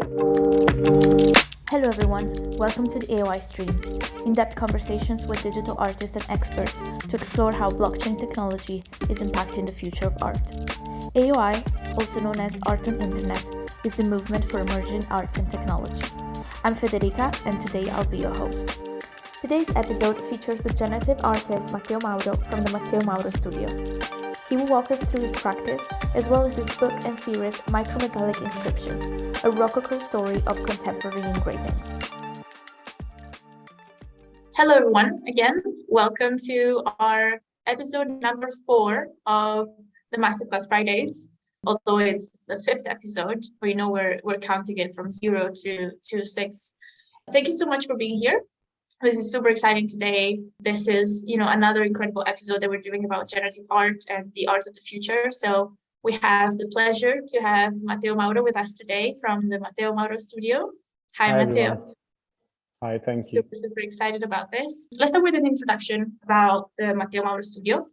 Hello everyone, welcome to the AOI streams, in-depth conversations with digital artists and experts to explore how blockchain technology is impacting the future of art. AOI, also known as Art on Internet, is the movement for emerging arts and technology. I'm Federica and today I'll be your host. Today's episode features the generative artist Matteo Mauro from the Matteo Mauro Studio. He will walk us through his practice, as well as his book and series Micromegalic Inscriptions, a Rococo story of contemporary engravings. Hello everyone, again, welcome to our episode number 4 of the Masterclass Fridays. Although it's the 5th episode, we know we're counting it from 0 to 6. Thank you so much for being here. This is super exciting today. This is, another incredible episode that we're doing about generative art and the art of the future. So we have the pleasure to have Matteo Mauro with us today from the Matteo Mauro Studio. Hi Matteo. Everyone. Hi, thank you. Super excited about this. Let's start with an introduction about the Matteo Mauro Studio.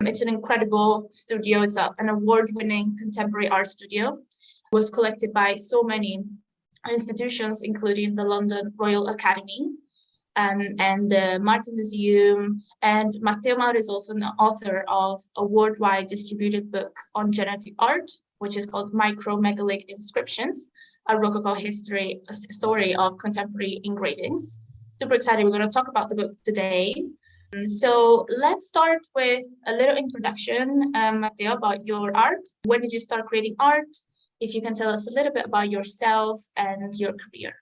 It's an incredible studio. It's an award-winning contemporary art studio. It was collected by so many institutions, including the London Royal Academy, and the Martin Museum. And Matteo Mauro is also an author of a worldwide distributed book on generative art, which is called Micromegalic Inscriptions, a Rococo story of contemporary engravings. Super excited. We're going to talk about the book today. So let's start with a little introduction, Matteo, about your art. When did you start creating art? If you can tell us a little bit about yourself and your career.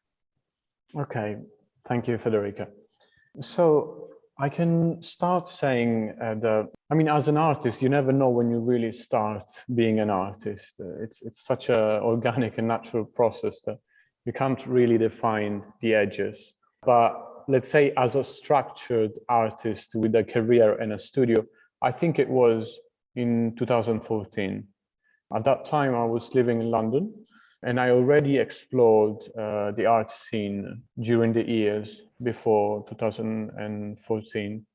Okay. Thank you, Federica. So I can start saying as an artist, you never know when you really start being an artist. It's such an organic and natural process that you can't really define the edges. But let's say as a structured artist with a career and a studio, I think it was in 2014. At that time, I was living in London. And I already explored the art scene during the years before 2014.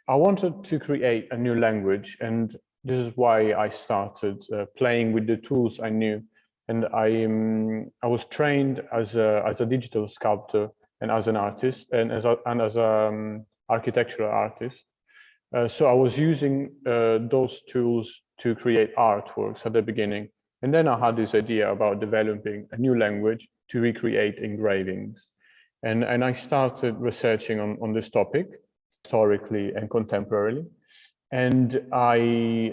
I wanted to create a new language, and this is why I started playing with the tools I knew. And I was trained as a digital sculptor and as an artist and as an architectural artist. So I was using those tools to create artworks at the beginning. And then I had this idea about developing a new language to recreate engravings. And I started researching on this topic, historically and contemporarily. And I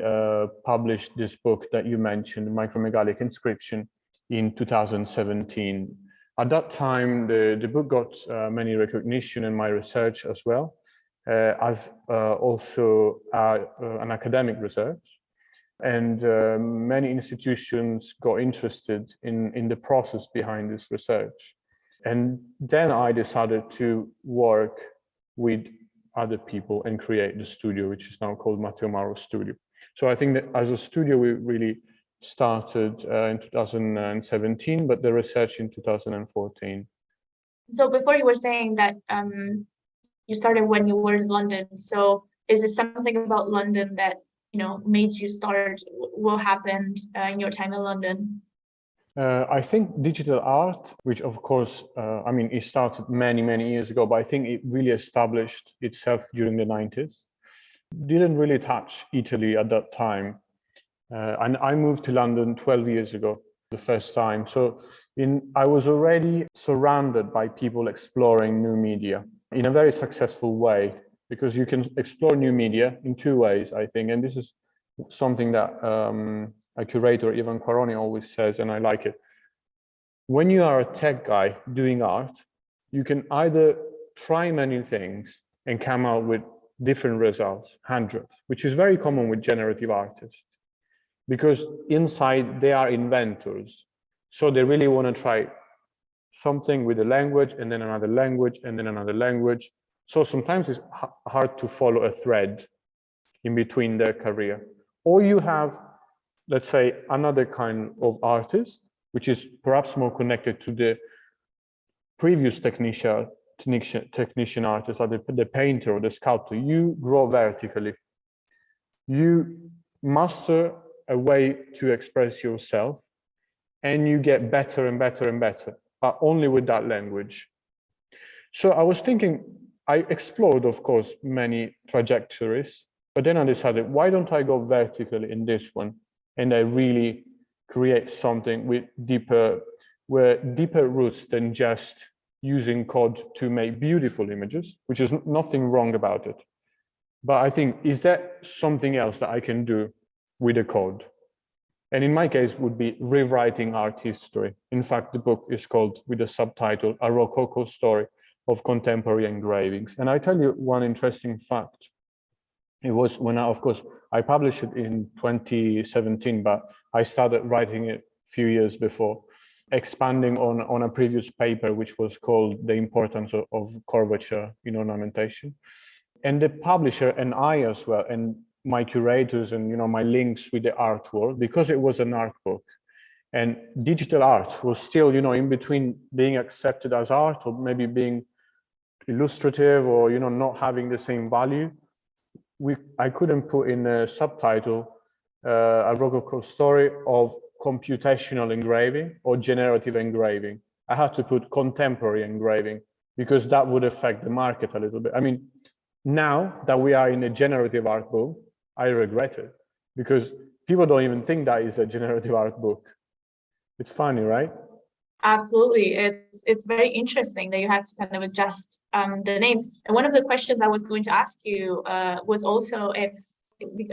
published this book that you mentioned, Micromegalic Inscription, in 2017. At that time, the book got many recognition in my research as well, as also an academic research. And many institutions got interested in the process behind this research. And then I decided to work with other people and create the studio, which is now called Matteo Mauro Studio. So I think that as a studio, we really started in 2017, but the research in 2014. So before you were saying that you started when you were in London. So is there something about London that made you start? What happened in your time in London? I think digital art, which of course, it started many years ago, but I think it really established itself during the 90s. Didn't really touch Italy at that time. And I moved to London 12 years ago, the first time. So I was already surrounded by people exploring new media in a very successful way, because you can explore new media in 2 ways, I think. And this is something that a curator, Ivan Quaroni, always says, and I like it. When you are a tech guy doing art, you can either try many things and come out with different results, hundreds, which is very common with generative artists, because inside they are inventors. So they really want to try something with a language, and then another language, and then another language. So sometimes it's hard to follow a thread in between their career. Or you have, let's say, another kind of artist, which is perhaps more connected to the previous technician artist, like the painter or the sculptor. You grow vertically. You master a way to express yourself, and you get better and better and better. but only with that language. So I was thinking, I explored, of course, many trajectories, but then I decided, why don't I go vertically in this one? And I really create something with deeper roots than just using code to make beautiful images, which is nothing wrong about it. But I think, is there something else that I can do with a code? And in my case, would be rewriting art history. In fact, the book is called, with the subtitle, A Rococo Story of Contemporary Engravings. And I tell you one interesting fact. It was when of course, I published it in 2017, but I started writing it a few years before, expanding on a previous paper, which was called The Importance of Curvature in Ornamentation. And the publisher and I as well, and my curators and my links with the art world, because it was an art book, and digital art was still in between being accepted as art or maybe being illustrative or not having the same value. I couldn't put in a subtitle a Rococo story of computational engraving or generative engraving. I had to put contemporary engraving because that would affect the market a little bit. I mean, now that we are in a generative art boom, I regret it because people don't even think that is a generative art book. It's funny, right? Absolutely. It's very interesting that you had to kind of adjust the name. And one of the questions I was going to ask you was also if,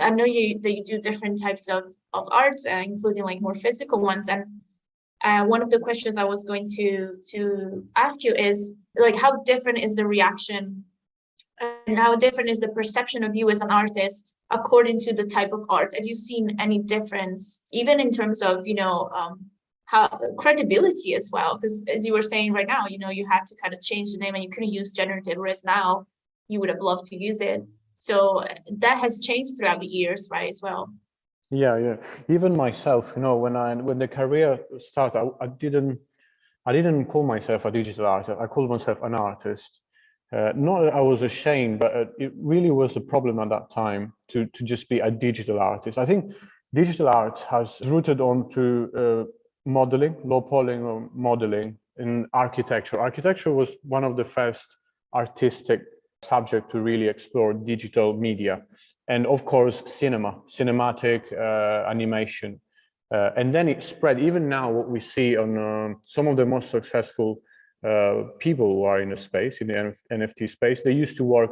I know that you do different types of arts, including like more physical ones. And one of the questions I was going to ask you is like, how different is the reaction and how different is the perception of you as an artist according to the type of art? Have you seen any difference, even in terms of, how credibility as well? Because as you were saying right now, you had to kind of change the name and you couldn't use generative, whereas now you would have loved to use it. So that has changed throughout the years, right, as well? Yeah. Even myself, when the career started, I didn't call myself a digital artist. I called myself an artist. Not that I was ashamed, but it really was a problem at that time to just be a digital artist. I think digital art has rooted onto modeling, low poly modeling in architecture. Architecture was one of the first artistic subject to really explore digital media. And of course, cinematic animation. And then it spread. Even now, what we see on some of the most successful people who are in the space, in the NFT space, they used to work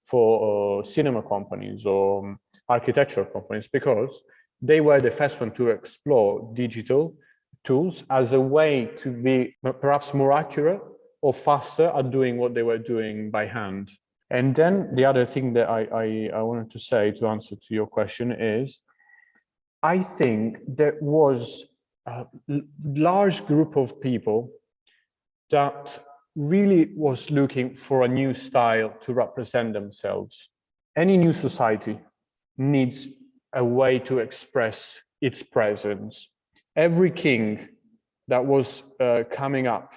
for cinema companies or architecture companies because they were the first one to explore digital tools as a way to be perhaps more accurate or faster at doing what they were doing by hand. And then the other thing that I wanted to say to answer to your question is, I think there was a large group of people that really was looking for a new style to represent themselves. Any new society needs a way to express its presence. Every king that was coming up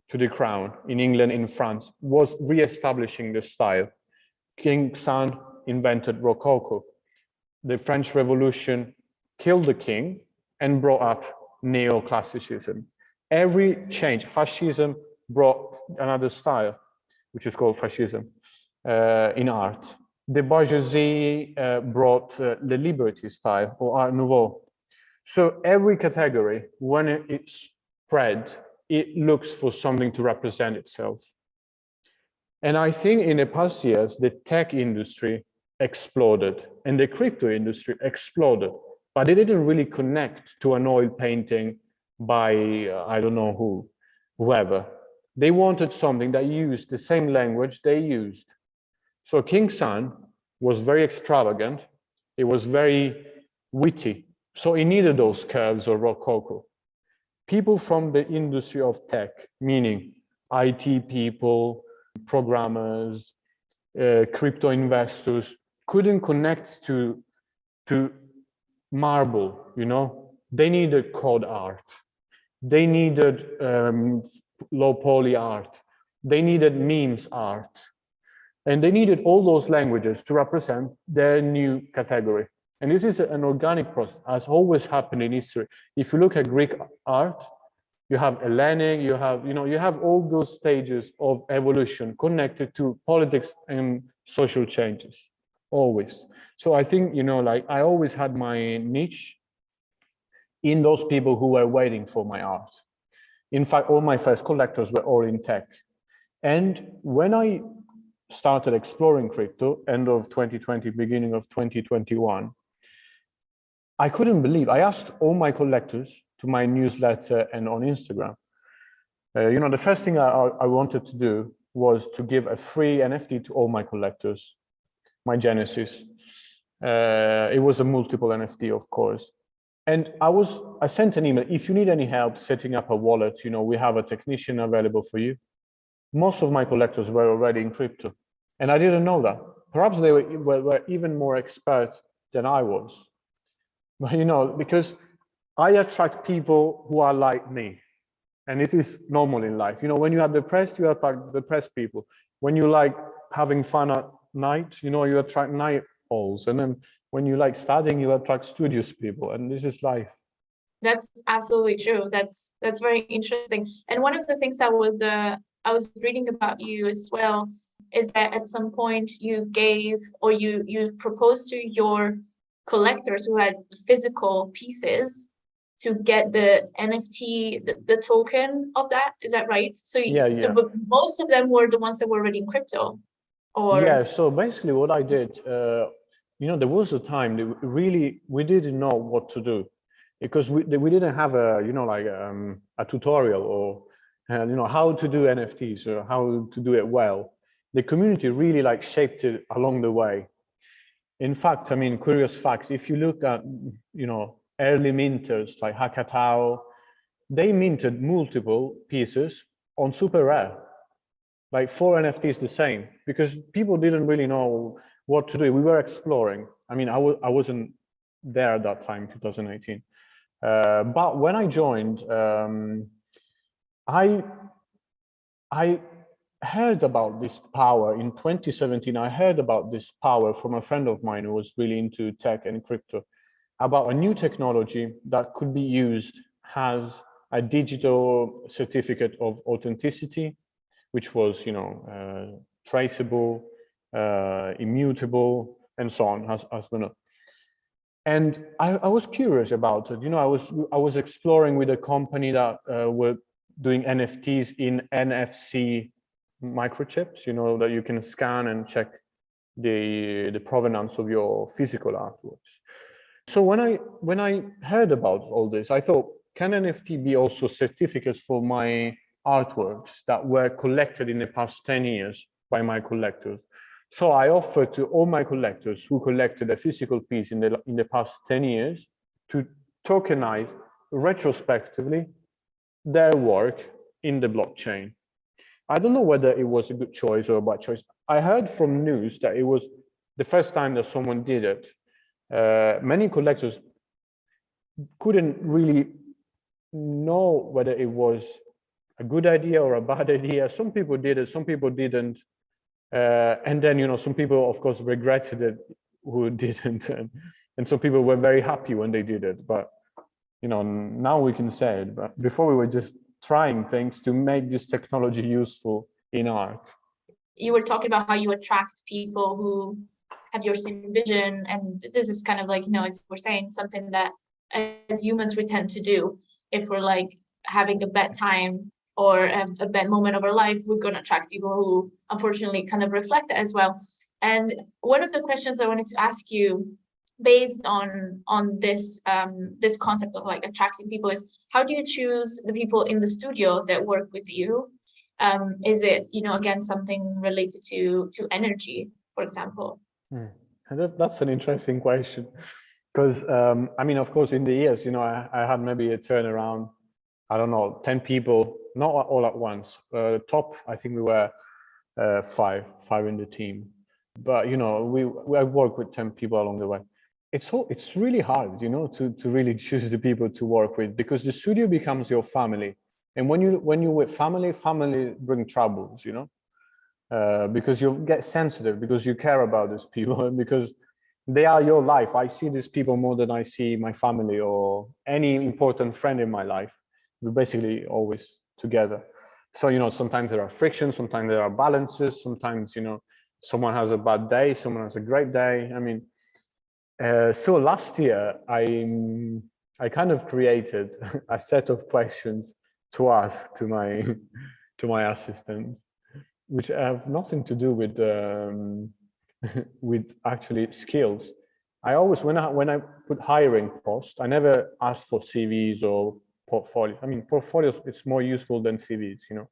to the crown in England, in France, was re-establishing the style. King San invented Rococo. The French Revolution killed the king and brought up neoclassicism. Every change, fascism brought another style, which is called fascism in art. The bourgeoisie brought the liberty style or Art Nouveau. So every category, when it spread, it looks for something to represent itself. And I think in the past years, the tech industry exploded and the crypto industry exploded, but they didn't really connect to an oil painting by, I don't know whoever. They wanted something that used the same language they used. So King San was very extravagant. It was very witty. So he needed those curves of Rococo. People from the industry of tech, meaning IT people, programmers, crypto investors, couldn't connect to marble, They needed code art. They needed low poly art. They needed memes art. And they needed all those languages to represent their new category. And this is an organic process, as always happened in history. If you look at Greek art, you have a learning, you have, you have all those stages of evolution connected to politics and social changes, always. So I think, like I always had my niche in those people who were waiting for my art. In fact, all my first collectors were all in tech. And when I started exploring crypto, end of 2020, beginning of 2021, I couldn't believe, I asked all my collectors to my newsletter and on Instagram. The first thing I wanted to do was to give a free NFT to all my collectors, my Genesis. It was a multiple NFT, of course. And I sent an email, if you need any help setting up a wallet, we have a technician available for you. Most of my collectors were already in crypto, and I didn't know that. Perhaps they were even more expert than I was. But, because I attract people who are like me, and it is normal in life. When you are depressed, you attract depressed people. When you like having fun at night, you attract night owls. And then when you like studying, you attract studious people, and this is life. That's absolutely true. That's very interesting. And one of the things that I was reading about you as well is that at some point you gave, or you proposed to your collectors who had physical pieces to get the NFT, the token of that. Is that right? So Yeah. but most of them were the ones that were already in crypto, or Yeah. So basically, what I did, there was a time that we didn't know what to do, because we didn't have a tutorial or how to do NFTs or how to do it well. The community really shaped it along the way. In fact, curious fact, if you look at early minters like Hakatao, they minted multiple pieces on super rare, like 4 NFTs the same, because people didn't really know what to do. We were exploring. I wasn't there at that time, 2018. But when I joined, I heard about this power in 2017. I heard about this power from a friend of mine who was really into tech and crypto, about a new technology that could be used as a digital certificate of authenticity, which was, traceable, immutable, and so on, as we know. And I was curious about it. I was exploring with a company that were doing NFTs in NFC microchips, that you can scan and check the provenance of your physical artworks. So when I heard about all this, I thought, can NFT be also certificates for my artworks that were collected in the past 10 years by my collectors? So I offered to all my collectors who collected a physical piece in the past 10 years to tokenize retrospectively their work in the blockchain. I don't know whether it was a good choice or a bad choice. I heard from news that it was the first time that someone did it. Many collectors couldn't really know whether it was a good idea or a bad idea. Some people did it, some people didn't. And then, some people, of course, regretted it who didn't. And some people were very happy when they did it. But, now we can say it. But before we were just trying things to make this technology useful in art. You were talking about how you attract people who have your same vision. And this is kind of as we're saying, something that as humans we tend to do. If we're having a bad time or a bad moment of our life, we're going to attract people who unfortunately kind of reflect that as well. And one of the questions I wanted to ask you, based on this this concept of attracting people, is how do you choose the people in the studio that work with you? Is it again something related to energy, for example? That's an interesting question, because of course, in the years, I had maybe a turnaround, I don't know, 10 people, not all at once. Top, I think we were five in the team. But I've worked with 10 people along the way. It's really hard, to really choose the people to work with, because the studio becomes your family. And when you're with family bring troubles, because you get sensitive, because you care about these people, and because they are your life. I see these people more than I see my family or any important friend in my life. We're basically always together. So, you know, sometimes there are frictions, sometimes there are balances, sometimes, you know, someone has a bad day, someone has a great day. I mean, so last year, I kind of created a set of questions to ask to my to my assistants, which have nothing to do with with actually skills. I always, when I put hiring post, I never ask for CVs or portfolio. I mean, portfolios, it's more useful than CVs, you know.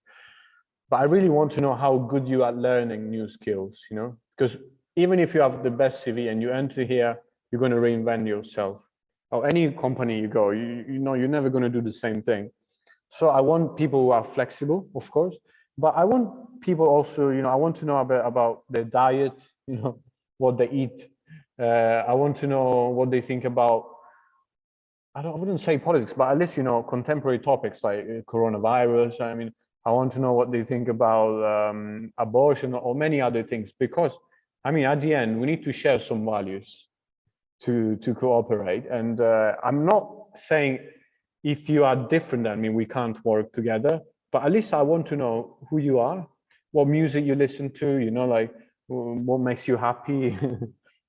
But I really want to know how good you are learning new skills, you know, because even if you have the best CV and you enter here, you're going to reinvent yourself. Or any company you go, you know, you're never going to do the same thing. So I want people who are flexible, of course, but I want people also, you know, I want to know about their diet, you know, what they eat. I want to know what they think about, I wouldn't say politics, but at least, you know, contemporary topics like coronavirus. I mean, I want to know what they think about abortion or many other things, because, I mean, at the end, we need to share some values to cooperate. And I'm not saying if you are different than me, we can't work together, but at least I want to know who you are, what music you listen to, you know, like what makes you happy,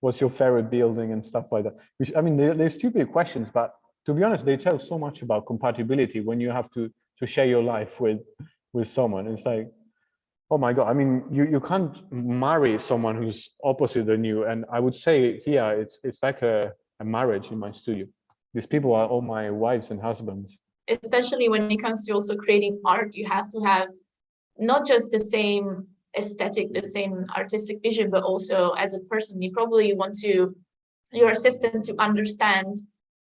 what's your favorite building and stuff like that. Which, I mean, they're stupid questions, but to be honest, they tell so much about compatibility when you have to share your life with someone. It's like, oh my God, I mean, you can't marry someone who's opposite than you. And I would say here, it's like a marriage in my studio. These people are all my wives and husbands. Especially when it comes to also creating art, you have to have not just the same aesthetic, the same artistic vision, but also as a person, you probably want your assistant to understand,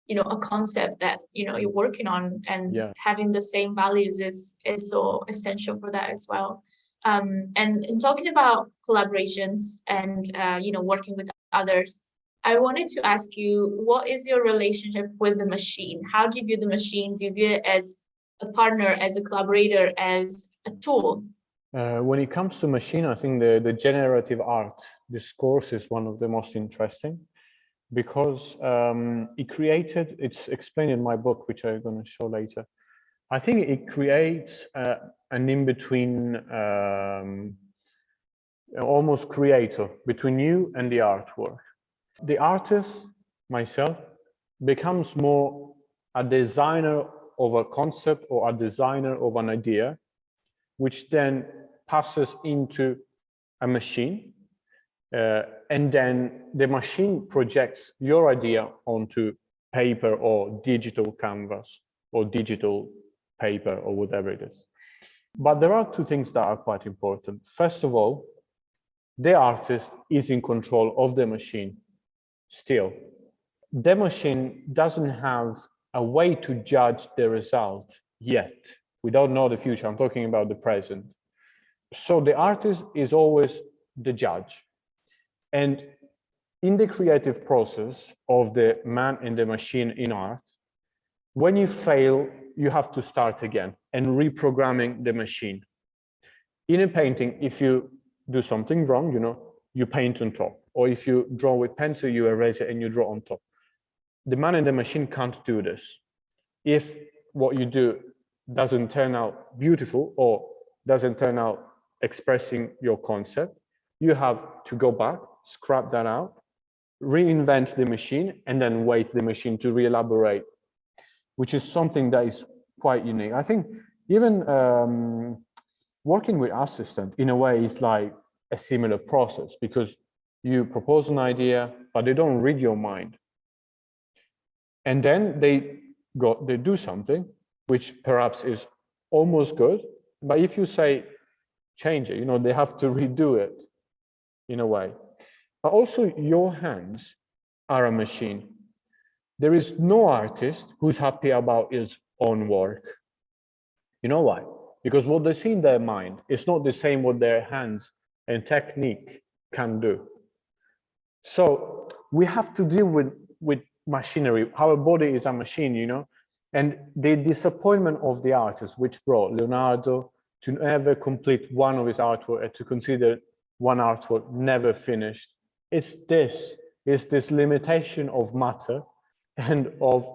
you know, a concept that, you know, you're working on, and Yeah. having the same values is so essential for that as well. And in talking about collaborations and, you know, working with others, I wanted to ask you, what is your relationship with the machine? How do you view the machine? Do you view it as a partner, as a collaborator, as a tool? When it comes to machine, I think the generative art discourse is one of the most interesting, because it's explained in my book, which I'm going to show later. I think it creates an in-between, almost creator between you and the artwork. The artist, myself, becomes more a designer of a concept or a designer of an idea, which then passes into a machine. And then the machine projects your idea onto paper or digital canvas or digital paper or whatever it is. But there are two things that are quite important. First of all, the artist is in control of the machine still. The machine doesn't have a way to judge the result yet. We don't know the future. I'm talking about the present. So the artist is always the judge. And in the creative process of the man and the machine in art, when you fail, you have to start again and reprogramming the machine. In a painting, if you do something wrong, you know, you paint on top. Or if you draw with pencil, you erase it and you draw on top. The man and the machine can't do this. If what you do doesn't turn out beautiful or doesn't turn out expressing your concept, you have to go back, scrap that out, reinvent the machine, and then wait the machine to re-elaborate, which is something that is quite unique. I think even working with assistant in a way is like a similar process, because you propose an idea, but they don't read your mind. And then they do something which perhaps is almost good, but if you say change it, you know, they have to redo it in a way. But also your hands are a machine. There is no artist who's happy about his own work. You know why? Because what they see in their mind is not the same what their hands and technique can do. So we have to deal with machinery. Our body is a machine, you know, and the disappointment of the artist, which brought Leonardo to never complete one of his artwork and to consider one artwork never finished, it's this limitation of matter and of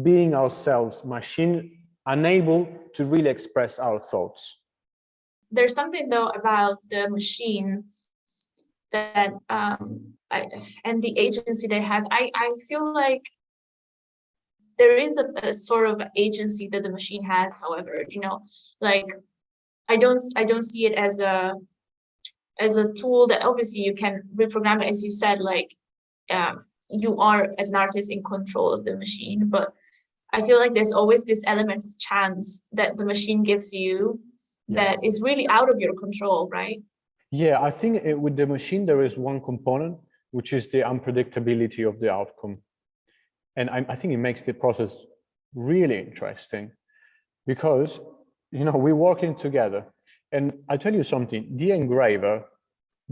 being ourselves machine unable to really express our thoughts. There's something though about the machine that and the agency that it has. I feel like there is a sort of agency that the machine has, however, like I don't see it as a tool that obviously you can reprogram it, as you said, like you are as an artist in control of the machine, but I feel like there's always this element of chance that the machine gives you that is really out of your control, right? Yeah, I think with the machine, there is one component, which is the unpredictability of the outcome. And I think it makes the process really interesting because, we're working together. And I tell you something, the engraver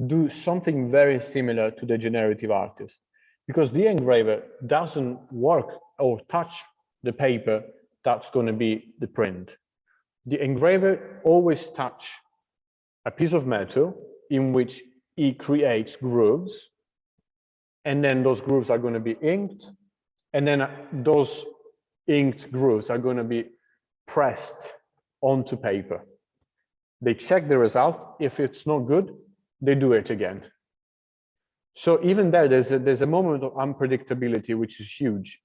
do something very similar to the generative artist, because the engraver doesn't work or touch the paper that's going to be the print. The engraver always touch a piece of metal in which he creates grooves, and then those grooves are going to be inked, and then those inked grooves are going to be pressed onto paper. They check the result. If it's not good, they do it again. So even there's a moment of unpredictability, which is huge.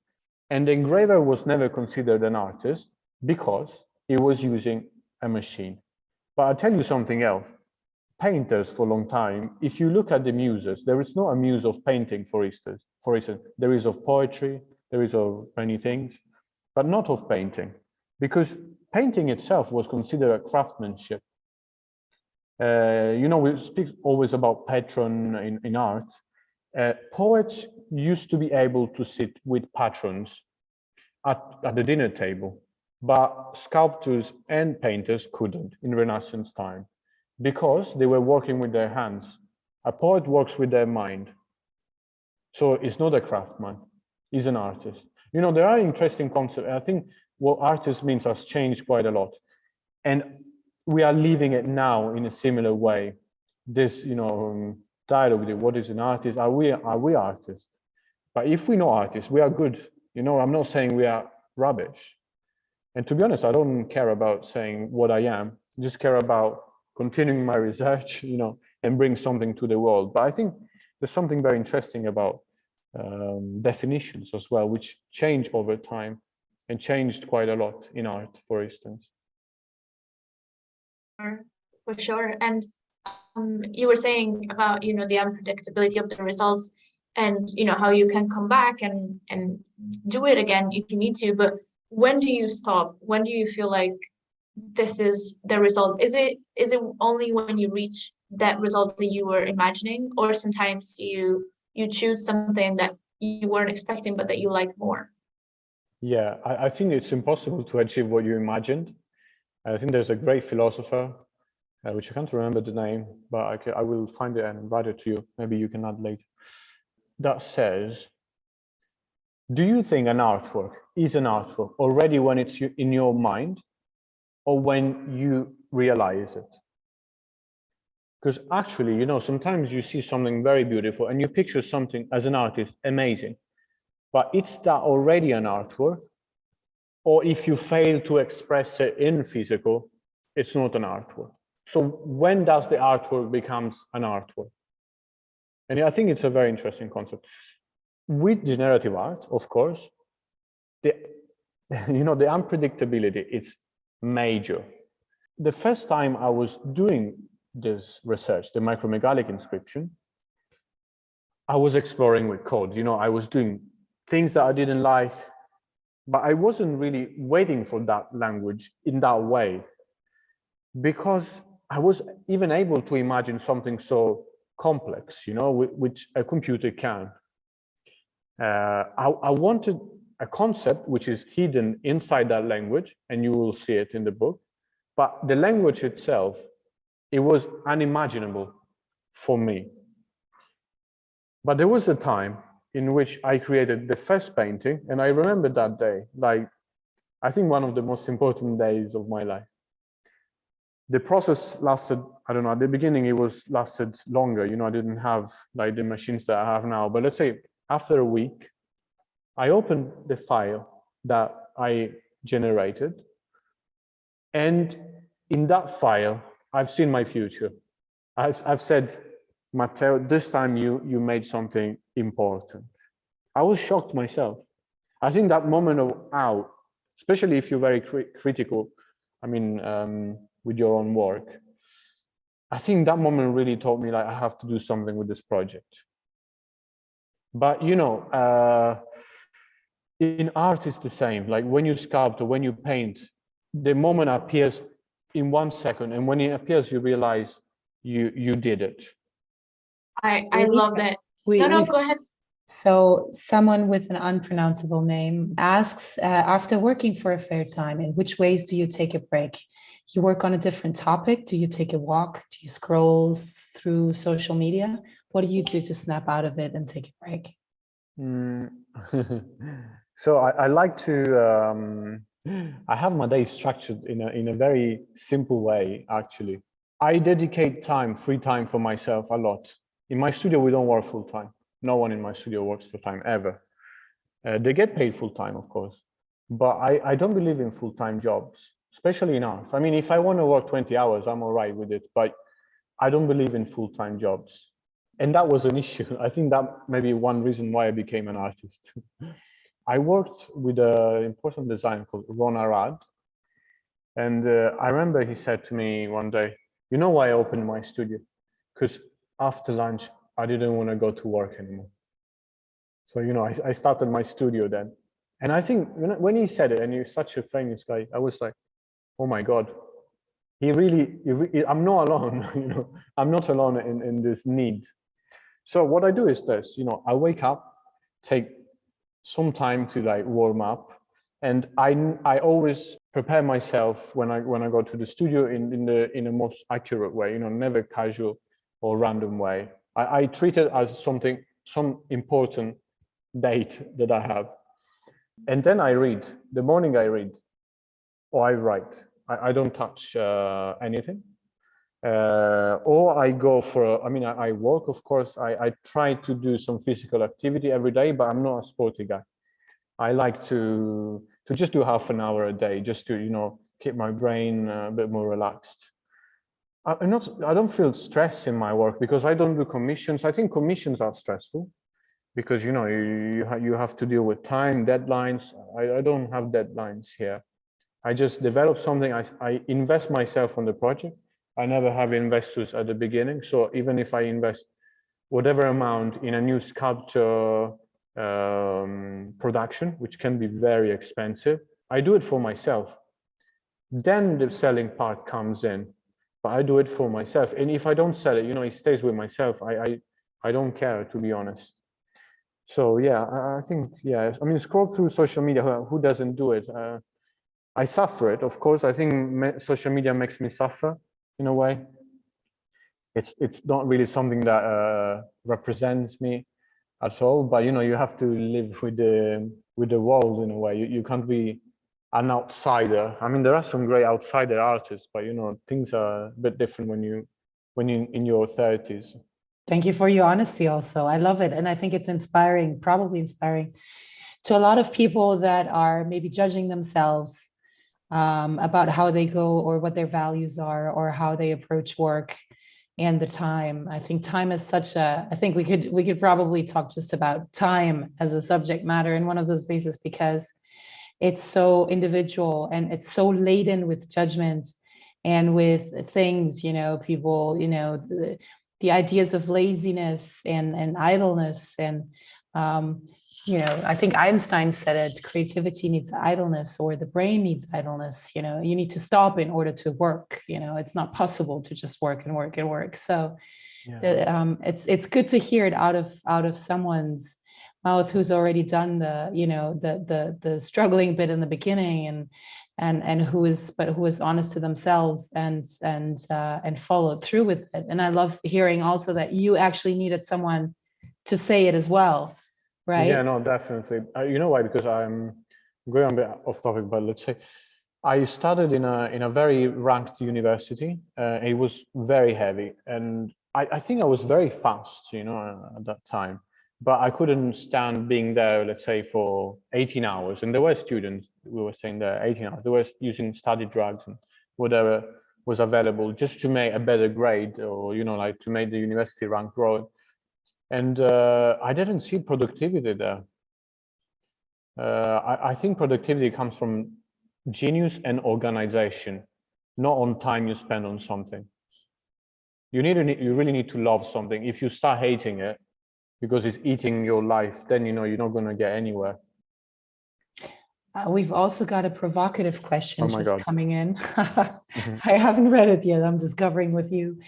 And the engraver was never considered an artist because he was using a machine. But I'll tell you something else. Painters for a long time, if you look at the muses, there is not a muse of painting, for instance. There is of poetry, there is of many things, but not of painting, because painting itself was considered a craftsmanship. We speak always about patron in art. Poets used to be able to sit with patrons at the dinner table, but sculptors and painters couldn't in Renaissance time because they were working with their hands. A poet works with their mind. So it's not a craftsman, he's an artist. There are interesting concepts. I think what artist means has changed quite a lot. And we are living it now in a similar way. This, dialogue, what is an artist? Are we artists? But if we're not artists, we are good. I'm not saying we are rubbish. And to be honest, I don't care about saying what I am. I just care about continuing my research, and bring something to the world. But I think there's something very interesting about definitions as well, which change over time and changed quite a lot in art, for instance. For sure. And you were saying about, the unpredictability of the results and, how you can come back and do it again if you need to. But when do you stop? When do you feel like this is the result? Is it only when you reach that result that you were imagining, or sometimes you choose something that you weren't expecting but that you like more? Yeah, I think it's impossible to achieve what you imagined. I think there's a great philosopher, which I can't remember the name, but I will find it and write it to you. Maybe you can add later. That says, do you think an artwork is an artwork already when it's in your mind, or when you realize it? Because actually, sometimes you see something very beautiful and you picture something as an artist amazing, but it's that already an artwork, or if you fail to express it in physical, it's not an artwork. So when does the artwork becomes an artwork? And I think it's a very interesting concept. With generative art, of course, the unpredictability is major. The first time I was doing this research, the Micromegalic inscription, I was exploring with code. I was doing things that I didn't like, but I wasn't really waiting for that language in that way, because I was even able to imagine something so complex, which a computer can. I wanted a concept which is hidden inside that language, and you will see it in the book, but the language itself, it was unimaginable for me. But there was a time in which I created the first painting, and I remember that day, like, I think one of the most important days of my life. The process lasted, I don't know, at the beginning it lasted longer, I didn't have like the machines that I have now, but let's say after a week, I opened the file that I generated, And in that file, I've seen my future. I've said, Matteo, this time you made something important. I was shocked myself. I think that moment of wow, especially if you're very critical, I mean, with your own work, I think that moment really taught me like I have to do something with this project. But you know, in art it's the same. Like when you sculpt or when you paint, the moment appears in 1 second, and when it appears, you realize you did it. I love that. No, go ahead. So someone with an unpronounceable name asks, after working for a fair time, in which ways do you take a break? You work on a different topic? Do you take a walk? Do you scroll through social media? What do you do to snap out of it and take a break? So I like to, I have my day structured in a very simple way, actually. I dedicate time, free time for myself a lot. In my studio, we don't work full time. No one in my studio works full time ever. They get paid full time, of course, but I don't believe in full time jobs, especially in art. I mean, if I want to work 20 hours, I'm all right with it, but I don't believe in full time jobs. And that was an issue. I think that may be one reason why I became an artist. I worked with an important designer called Ron Arad. And I remember he said to me one day, you know why I opened my studio? Because after lunch, I didn't want to go to work anymore. So, you know, I started my studio then. And I think when he said it, and he's such a famous guy, I was like, oh my God, I'm not alone, you know, I'm not alone in this need. So what I do is this, you know, I wake up, take some time to like warm up, and I always prepare myself when I go to the studio in a most accurate way, you know, never casual or random way. I treat it as some important date that I have. And then I read. The morning I read, or I write. I don't touch anything. Or I go for, I walk, of course. I try to do some physical activity every day, but I'm not a sporty guy. I like to just do half an hour a day, just to, you know, keep my brain a bit more relaxed. I don't feel stress in my work because I don't do commissions. I think commissions are stressful because, you know, you have to deal with time, deadlines. I don't have deadlines here. I just develop something. I invest myself on the project. I never have investors at the beginning. So even if I invest whatever amount in a new sculpture production, which can be very expensive, I do it for myself. Then the selling part comes in, but I do it for myself. And if I don't sell it, you know, it stays with myself. I don't care, to be honest. So yeah, I think, yeah, I mean, scroll through social media, who doesn't do it? I suffer it, of course. I think social media makes me suffer in a way. It's not really something that represents me at all, but you know, you have to live with the world in a way. You can't be an outsider. I mean, there are some great outsider artists, but you know, things are a bit different when you in your 30s. Thank you for your honesty also. I love it. And I think it's inspiring, probably inspiring to a lot of people that are maybe judging themselves about how they go or what their values are or how they approach work and the time. I think time is such a, I think we could probably talk just about time as a subject matter in one of those spaces because it's so individual and it's so laden with judgment and with things, you know, people, you know, the ideas of laziness and idleness and you know, I think Einstein said it, creativity needs idleness or the brain needs idleness. You know, you need to stop in order to work. You know, it's not possible to just work and work and work. So yeah. It's good to hear it out of someone's mouth who's already done the, you know, the struggling bit in the beginning and who is honest to themselves and followed through with it. And I love hearing also that you actually needed someone to say it as well. Right. Yeah, no, definitely. You know why? Because I'm going a bit off topic, but let's say I studied in a very ranked university. It was very heavy, and I think I was very fast, you know, at that time. But I couldn't stand being there, let's say, for 18 hours. And there were students, we were staying there 18 hours. They were using study drugs and whatever was available, just to make a better grade, or like to make the university rank grow. And I didn't see productivity there. I think productivity comes from genius and organization, not on time you spend on something. You really need to love something. If you start hating it because it's eating your life, then you're not going to get anywhere. We've also got a provocative question God. coming in. I haven't read it yet. I'm discovering with you.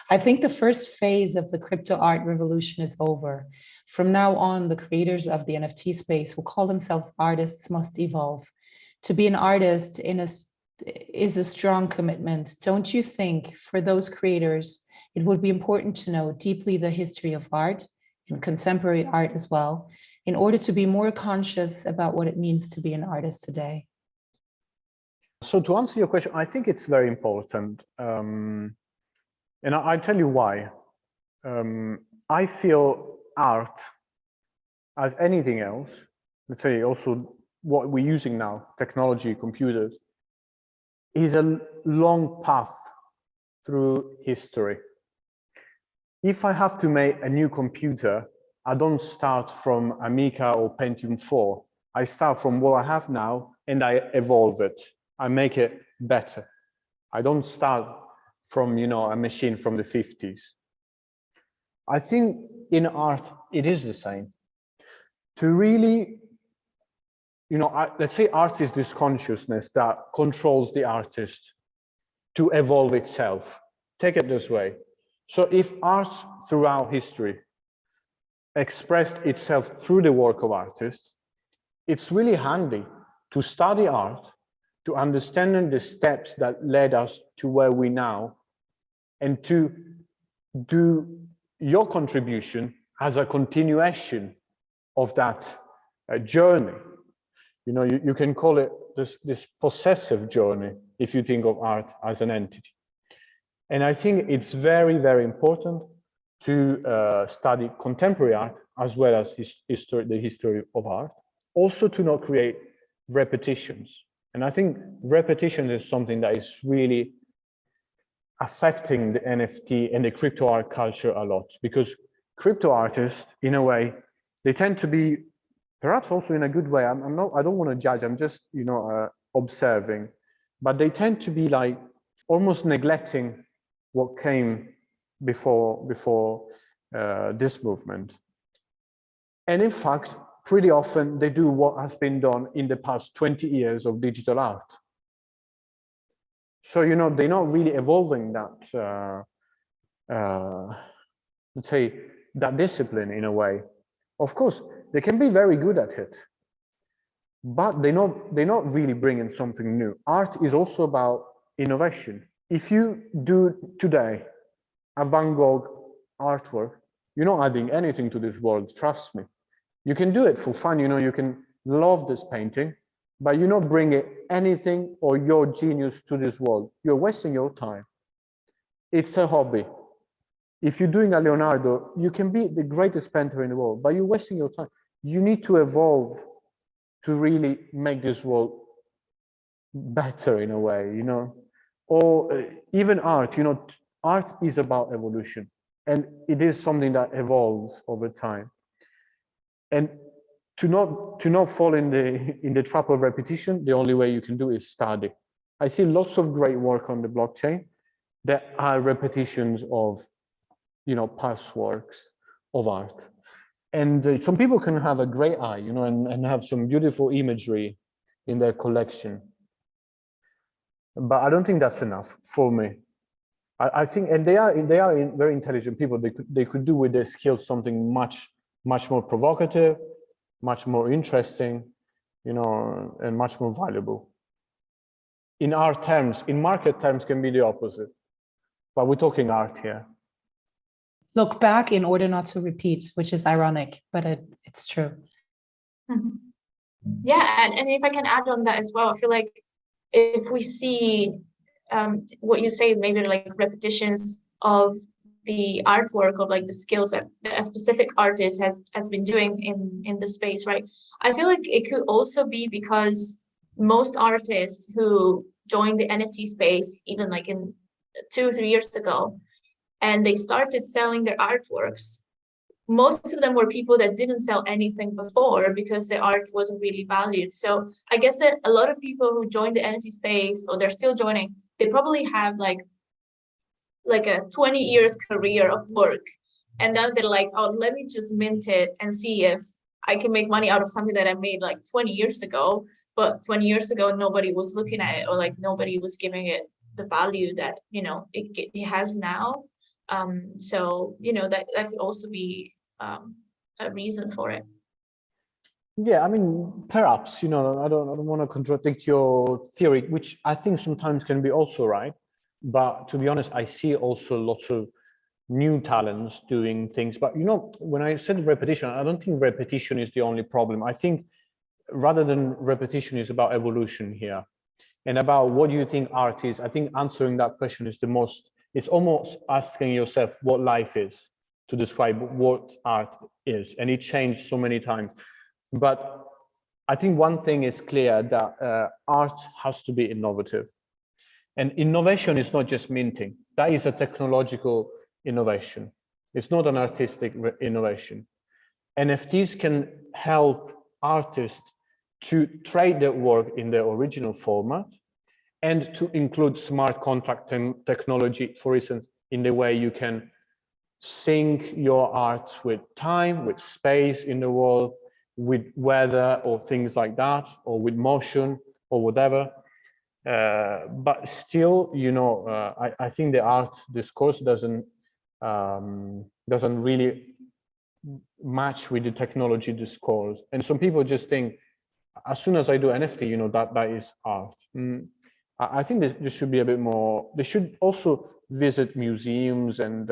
I think the first phase of the crypto art revolution is over. From now on, the creators of the NFT space who call themselves artists must evolve. To be an artist is a strong commitment. Don't you think for those creators, it would be important to know deeply the history of art and contemporary art as well, in order to be more conscious about what it means to be an artist today? So to answer your question, I think it's very important. And I'll tell you why. I feel art, as anything else, let's say also what we're using now, technology, computers, is a long path through history. If I have to make a new computer, I don't start from Amiga or Pentium 4. I start from what I have now and I evolve it. I make it better. I don't start from, a machine from the 50s. I think in art, it is the same. To really, let's say art is this consciousness that controls the artist to evolve itself. Take it this way. So if art throughout history expressed itself through the work of artists, it's really handy to study art, to understand the steps that led us to where we now, and to do your contribution as a continuation of that journey. You can call it this possessive journey if you think of art as an entity. And I think it's very, very important to study contemporary art as well as the history of art. Also to not create repetitions. And I think repetition is something that is really affecting the NFT and the crypto art culture a lot, because crypto artists, in a way, they tend to be, perhaps also in a good way, I don't want to judge, I'm just, observing, but they tend to be like almost neglecting what came before this movement. And in fact, pretty often they do what has been done in the past 20 years of digital art. So, they're not really evolving that, let's say, that discipline in a way. Of course, they can be very good at it, but they're not really bringing something new. Art is also about innovation. If you do today a Van Gogh artwork, you're not adding anything to this world, trust me. You can do it for fun, you can love this painting, but you're not bringing anything or your genius to this world. You're wasting your time. It's a hobby. If you're doing a Leonardo, you can be the greatest painter in the world, but you're wasting your time. You need to evolve to really make this world better in a way, Or even art, art is about evolution, and it is something that evolves over time. And to not fall in the trap of repetition, the only way you can do is study. I see lots of great work on the blockchain that are repetitions of, past works of art. And some people can have a great eye, and have some beautiful imagery in their collection. But I don't think that's enough for me. I think, and they are very intelligent people. They could do with their skills something much more provocative, much more interesting, and much more valuable. In art terms, in market terms, can be the opposite. But we're talking art here. Look back in order not to repeat, which is ironic, but it's true. Mm-hmm. Yeah, and if I can add on that as well, I feel like if we see what you say, maybe like repetitions of the artwork of like the skills that a specific artist has been doing in the space, right? I feel like it could also be because most artists who joined the NFT space even like in 2-3 years ago, and they started selling their artworks. Most of them were people that didn't sell anything before because the art wasn't really valued. So I guess that a lot of people who joined the NFT space, or they're still joining, they probably have like a 20 years career of work. And then they're like, oh, let me just mint it and see if I can make money out of something that I made like 20 years ago. But 20 years ago, nobody was looking at it, or like nobody was giving it the value that, it has now. So, that could also be a reason for it. Yeah, I mean, perhaps, I don't want to contradict your theory, which I think sometimes can be also right. But to be honest, I see also lots of new talents doing things. But, when I said repetition, I don't think repetition is the only problem. I think rather than repetition is about evolution here. And about what do you think art is? I think answering that question is it's almost asking yourself what life is to describe what art is. And it changed so many times. But I think one thing is clear, that art has to be innovative. And innovation is not just minting. That is a technological innovation. It's not an artistic innovation. NFTs can help artists to trade their work in their original format and to include smart contract technology, for instance, in the way you can sync your art with time, with space in the world, with weather or things like that, or with motion or whatever. But still, I think the art discourse doesn't really match with the technology discourse. And some people just think, as soon as I do NFT, that is art. I think there should be a bit more. They should also visit museums and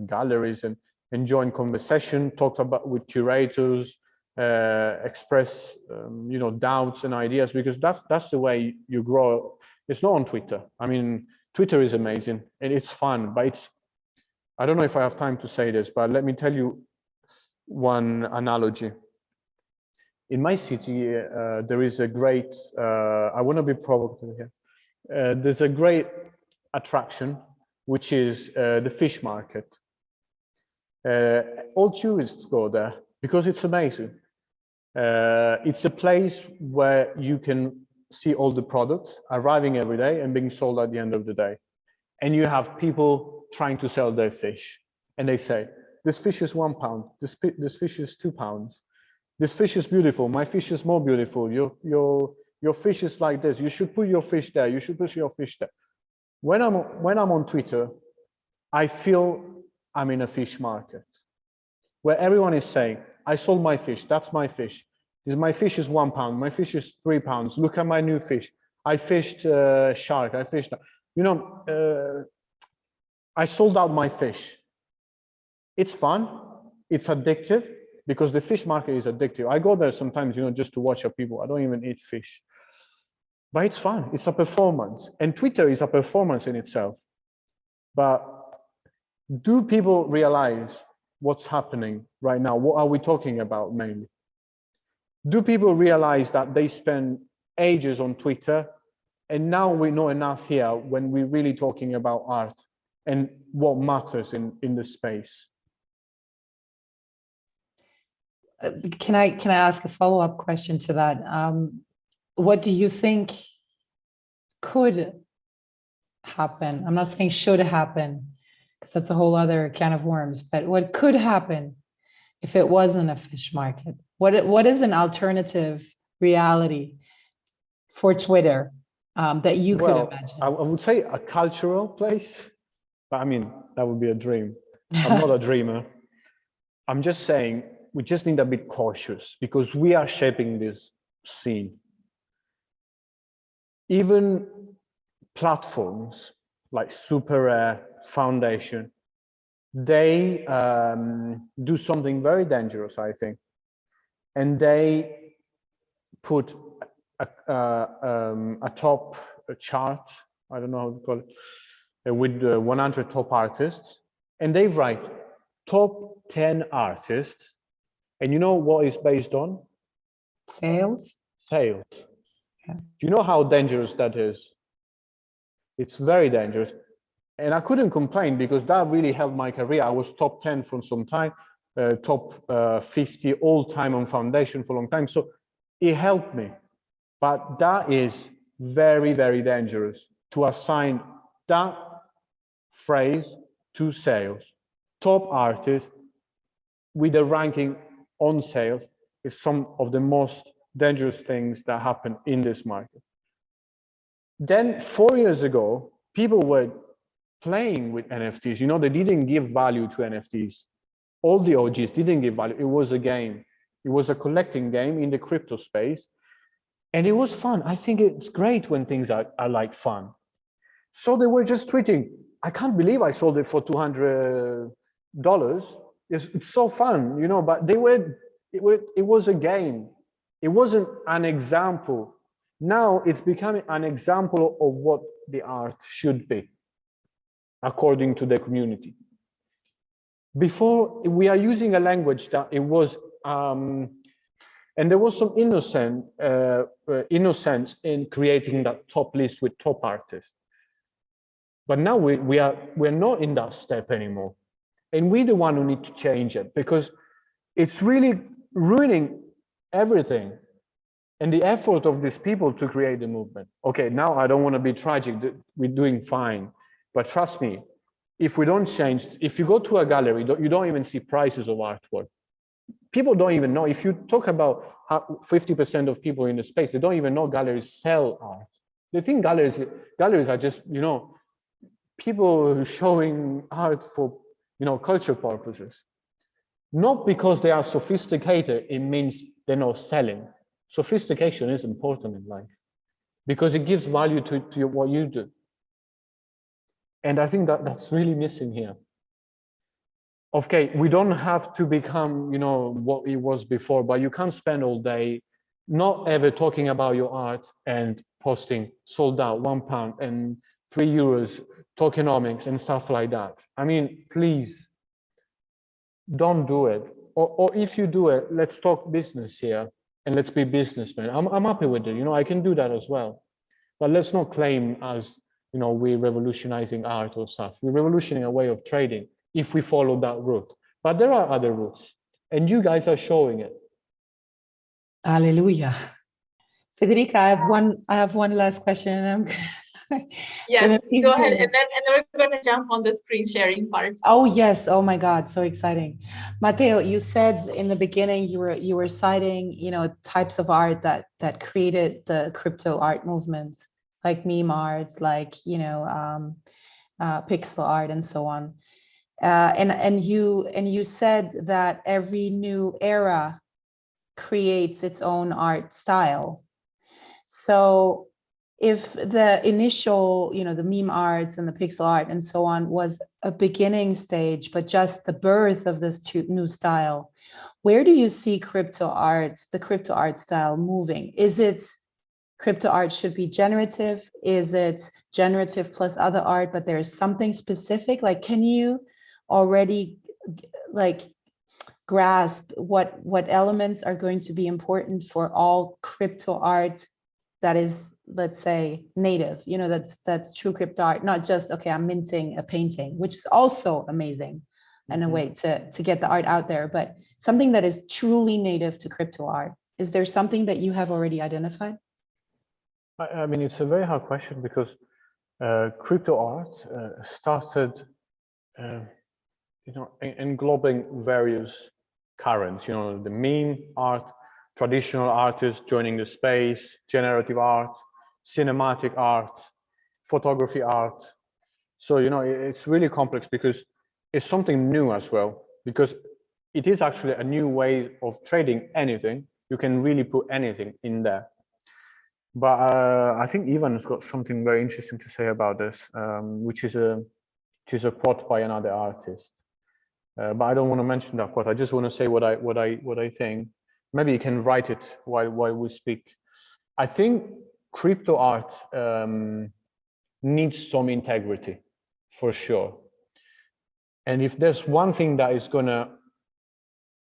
galleries and join conversation, talk about with curators, express doubts and ideas, because that's the way you grow. It's not on Twitter. I mean, Twitter is amazing and it's fun, but I don't know if I have time to say this, but let me tell you one analogy. In my city, there is a great, I want to be provocative here. There's a great attraction, which is the fish market. All tourists go there because it's amazing. It's a place where you can see all the products arriving every day and being sold at the end of the day. And you have people trying to sell their fish. And they say, this fish is £1, this fish is £2. This fish is beautiful, my fish is more beautiful, your fish is like this, you should put your fish there, you should put your fish there. When I'm on Twitter, I feel I'm in a fish market where everyone is saying, I sold my fish, that's my fish. My fish is £1, my fish is £3. Look at my new fish. I fished shark, I fished, I sold out my fish. It's fun, it's addictive, because the fish market is addictive. I go there sometimes, just to watch people. I don't even eat fish. But it's fun, it's a performance. And Twitter is a performance in itself. But do people realize what's happening right now? What are we talking about mainly? Do people realize that they spend ages on Twitter, and now we know enough here when we're really talking about art and what matters in the space? Can I ask a follow-up question to that? What do you think could happen? I'm not saying should happen, because that's a whole other can of worms, but what could happen if it wasn't a fish market? What is an alternative reality for Twitter that you could imagine? I would say a cultural place, but I mean, that would be a dream. I'm not a dreamer. I'm just saying, we just need to be cautious because we are shaping this scene. Even platforms like Super Rare, Foundation, they do something very dangerous, I think. And they put a top chart, I don't know how to call it, with 100 top artists, and they write top 10 artists. And you know what is based on? Sales. Sales. Yeah. Do you know how dangerous that is? It's very dangerous. And I couldn't complain because that really helped my career. I was top 10 for some time, top 50 all time on foundation for a long time. So it helped me. But that is very, very dangerous to assign that phrase to sales. Top artist with a ranking on sales is some of the most dangerous things that happen in this market. Then 4 years ago, people were playing with NFTs. You know, they didn't give value to NFTs. All the OGs didn't give value. It was a game. It was a collecting game in the crypto space. And it was fun. I think it's great when things are like fun. So they were just tweeting, I can't believe I sold it for $200. It's so fun, you know, but it was a game. It wasn't an example. Now it's becoming an example of what the art should be, according to the community. Before, we are using a language that it was, and there was some innocence in creating that top list with top artists. But now we're not in that step anymore. And we're the one who need to change it because it's really ruining everything and the effort of these people to create the movement. Okay, now I don't want to be tragic, we're doing fine. But trust me, if we don't change, if you go to a gallery, you don't even see prices of artwork. People don't even know. If you talk about 50% of people in the space, they don't even know galleries sell art. They think galleries are just, you know, people showing art for, you know, culture purposes. Not because they are sophisticated, it means they're not selling. Sophistication is important in life because it gives value to what you do. And I think that's really missing here. Okay, we don't have to become, you know, what it was before, but you can't spend all day not ever talking about your art and posting sold out £1 and €3 tokenomics and stuff like that. I mean, please don't do it. Or if you do it, let's talk business here and let's be businessmen. I'm happy with it. You know, I can do that as well. But let's not claim as, you know, we're revolutionizing art or stuff. We're revolutionizing a way of trading if we follow that route. But there are other routes, and you guys are showing it. Hallelujah. Federica, I have one last question, and Yes, go ahead, and then we're going to jump on the screen sharing part. Oh yes! Oh my God, so exciting, Matteo. You said in the beginning you were citing, you know, types of art that created the crypto art movements, like meme arts, like, you know, pixel art, and so on. And you said that every new era creates its own art style. So if the initial, you know, the meme arts and the pixel art and so on was a beginning stage, but just the birth of this new style, where do you see crypto art, the crypto art style moving? Is it crypto art should be generative? Is it generative plus other art, but there's something specific? Like, can you already like grasp what elements are going to be important for all crypto art that is, let's say, native, you know, that's true crypto art, not just, okay, I'm minting a painting, which is also amazing and a way to get the art out there, but something that is truly native to crypto art. Is there something that you have already identified? I mean, it's a very hard question because crypto art started, you know, englobing various currents, you know, the meme art, traditional artists joining the space, generative art, cinematic art, photography art. So, you know, it's really complex because it's something new as well, because it is actually a new way of trading anything. You can really put anything in there. But I think Ivan has got something very interesting to say about this, which is a quote by another artist. But I don't want to mention that quote. I just want to say what I think. Maybe you can write it while we speak. I think crypto art needs some integrity, for sure. And if there's one thing that is going to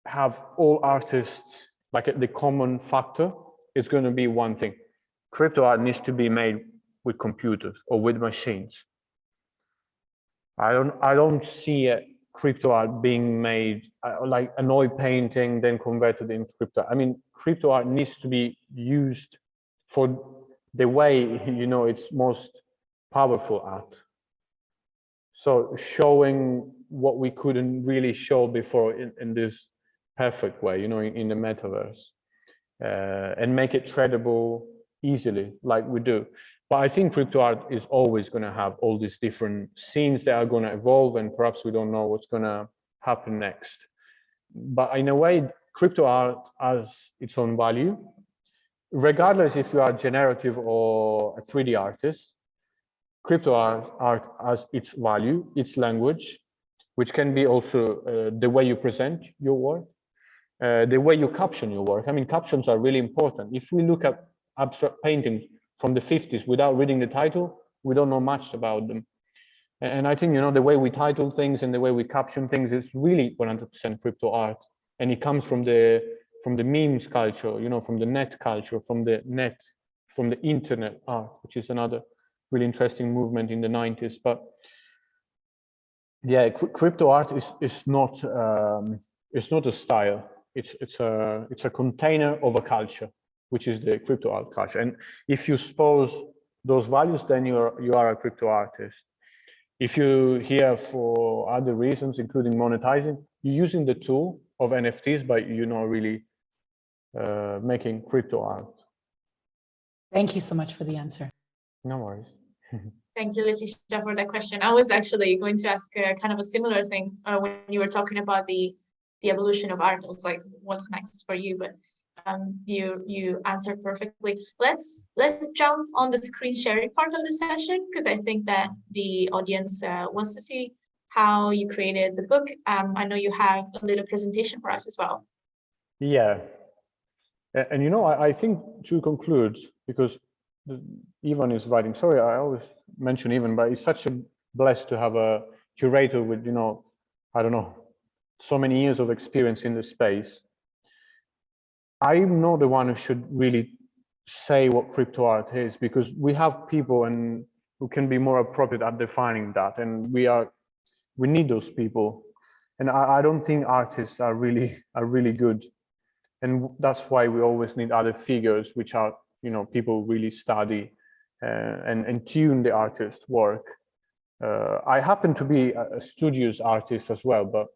have all artists, like the common factor, it's going to be one thing. Crypto art needs to be made with computers or with machines. I don't see crypto art being made like an oil painting then converted into crypto. I mean, crypto art needs to be used for the way, you know, it's most powerful art. So showing what we couldn't really show before in this perfect way, you know, in the metaverse, and make it tradable easily like we do. But I think crypto art is always going to have all these different scenes that are going to evolve, and perhaps we don't know what's going to happen next. But in a way, crypto art has its own value, regardless if you are generative or a 3D artist. Crypto art has its value, its language, which can be also the way you present your work, the way you caption your work. I mean, captions are really important. If we look at abstract paintings from the 50s without reading the title, we don't know much about them. And I think, you know, the way we title things and the way we caption things is really 100% crypto art. And it comes from the memes culture, you know, from the net culture, from the internet art, which is another really interesting movement in the 90s. But yeah, crypto art is not a style. It's a container of a culture, which is the crypto art culture. And if you expose those values, then you are a crypto artist. If you're here for other reasons, including monetizing, you're using the tool of NFTs, but you're not really making crypto art. Thank you so much for the answer. No worries. Thank you, Leticia, for that question. I was actually going to ask kind of a similar thing when you were talking about the evolution of art. I was like, what's next for you? But you answered perfectly. Let's jump on the screen sharing part of the session, because I think that the audience wants to see how you created the book. I know you have a little presentation for us as well. Yeah. And you know, I think to conclude, because Ivan is writing, sorry, I always mention Ivan, but it's such a blessed to have a curator with, you know, I don't know, so many years of experience in the space. I'm not the one who should really say what crypto art is, because we have people and who can be more appropriate at defining that, and we need those people. And I don't think artists are really good, and that's why we always need other figures, which are, you know, people really study and tune the artist's work. I happen to be a studios artist as well, but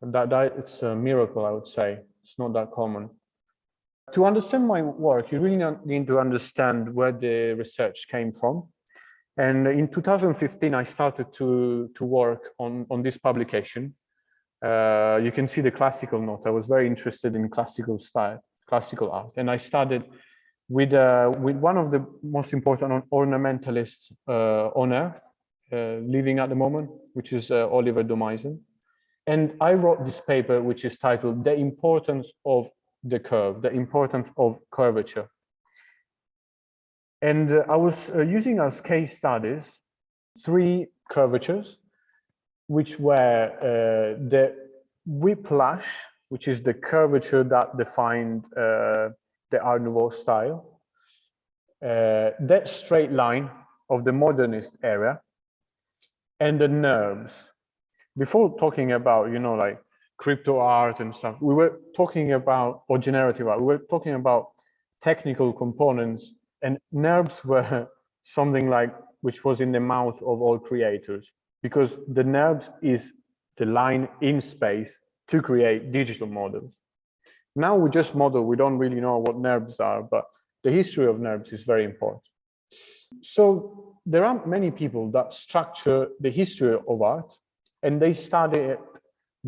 that it's a miracle, I would say. It's not that common. To understand my work, you really need to understand where the research came from. And in 2015, I started to work on this publication. You can see the classical note. I was very interested in classical style, classical art. And I started with one of the most important ornamentalists on earth, living at the moment, which is Oliver Domaisen. And I wrote this paper, which is titled "The Importance of the Curve, the Importance of Curvature." And I was using as case studies 3 curvatures, which were the whiplash, which is the curvature that defined the Art Nouveau style, that straight line of the modernist era, and the NURBS. Before talking about, you know, like crypto art and stuff, we were talking about, or generative art, we were talking about technical components, and NURBS were something like which was in the mouth of all creators, because the NURBS is the line in space to create digital models. Now we just model, we don't really know what NURBS are, but the history of NURBS is very important. So there are many people that structure the history of art, and they study it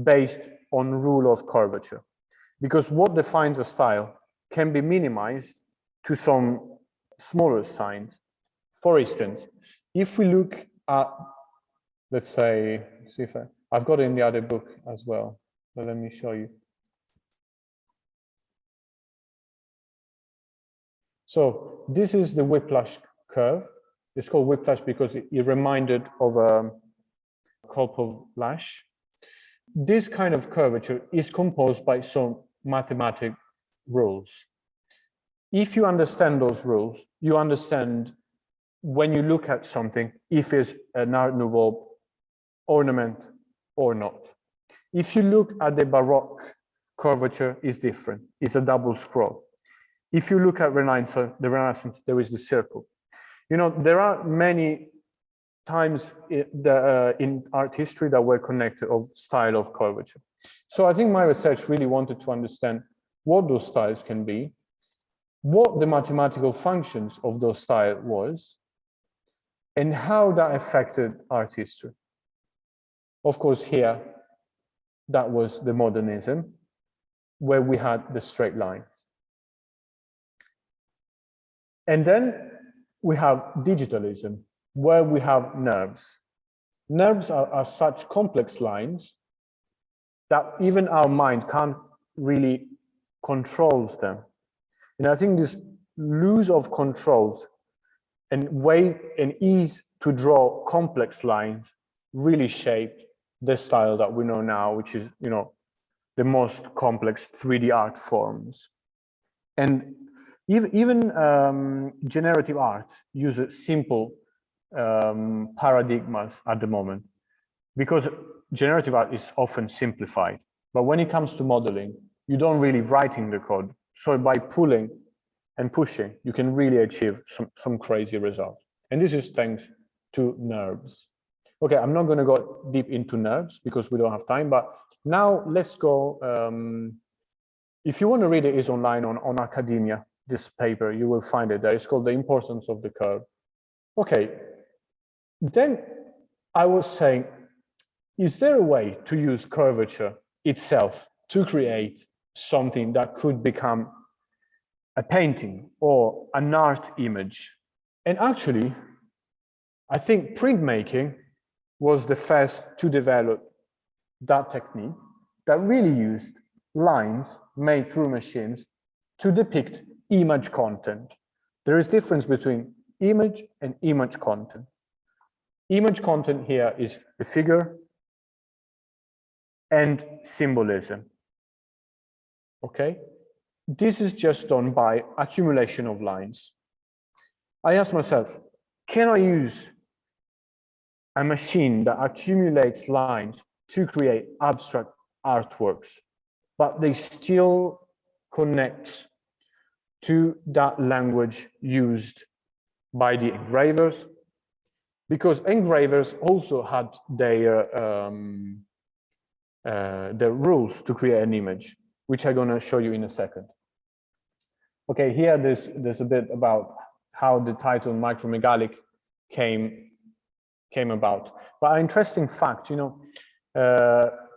based on rule of curvature, because what defines a style can be minimized to some smaller signs. For instance, if we look at, let's say, see if I've got it in the other book as well, but let me show you. So this is the whiplash curve. It's called whiplash because it reminded of a Kolpov lash. This kind of curvature is composed by some mathematic rules. if you understand those rules, you understand when you look at something, if it's an Art Nouveau ornament or not. If you look at the Baroque curvature, is different. It's a double scroll. If you look at the Renaissance, there is the circle. You know, there are many times in art history that were connected of style of curvature. So I think my research really wanted to understand what those styles can be, what the mathematical functions of those styles was, and how that affected art history. Of course, here, that was the modernism, where we had the straight line. And then we have digitalism, where we have nerves. Nerves are such complex lines that even our mind can't really control them. And I think this loss of controls and way and ease to draw complex lines really shaped the style that we know now, which is, you know, the most complex 3D art forms. And even generative art uses simple paradigms at the moment, because generative art is often simplified. But when it comes to modeling, you don't really write in the code. So by pulling and pushing, you can really achieve some crazy results. And this is thanks to nerves. Okay, I'm not going to go deep into nerves because we don't have time, but now let's go. If you want to read it, it's online on Academia, this paper, you will find it there. It's called The Importance of the Curve. Okay, then I was saying, is there a way to use curvature itself to create something that could become a painting or an art image? And actually, I think printmaking was the first to develop that technique that really used lines made through machines to depict image content. There is difference between image and image content. Image content here is the figure and symbolism. Okay? This is just done by accumulation of lines. I asked myself, can I use a machine that accumulates lines to create abstract artworks, but they still connect to that language used by the engravers? Because engravers also had their rules to create an image, which I'm going to show you in a second. Okay, here there's a bit about how the title Micromegalic came about. But an interesting fact, you know,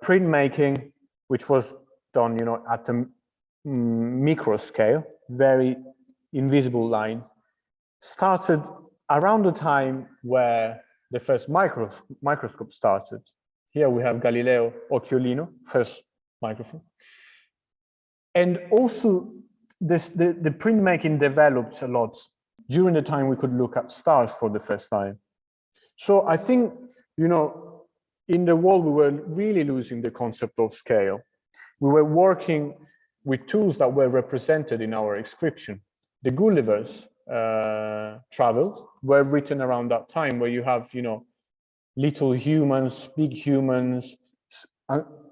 printmaking, which was done, you know, at a micro scale, very invisible line, started around the time where the first microscope started. Here we have Galileo Occhiolino, first microscope. And also the printmaking developed a lot during the time we could look at stars for the first time. So I think, you know, in the world, we were really losing the concept of scale. We were working with tools that were represented in our inscription. The Gullivers travels were written around that time, where you have, you know, little humans, big humans,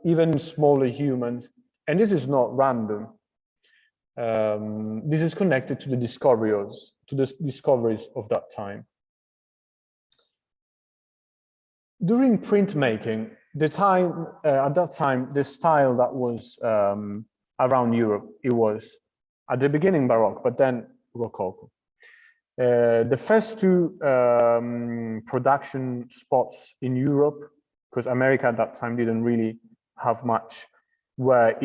even smaller humans. And this is not random. This is connected to the discoveries of that time. During printmaking, at that time, the style that was around Europe, it was at the beginning Baroque, but then Rococo. The first two production spots in Europe, because America at that time didn't really have much, were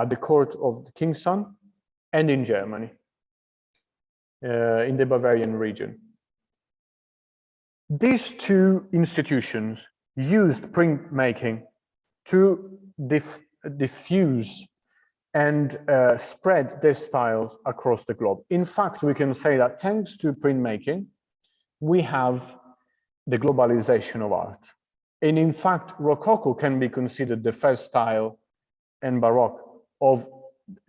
at the court of the King's Son and in Germany, in the Bavarian region. These two institutions used printmaking to diffuse and spread their styles across the globe. In fact, we can say that thanks to printmaking, we have the globalization of art. And in fact, Rococo can be considered the first style and Baroque of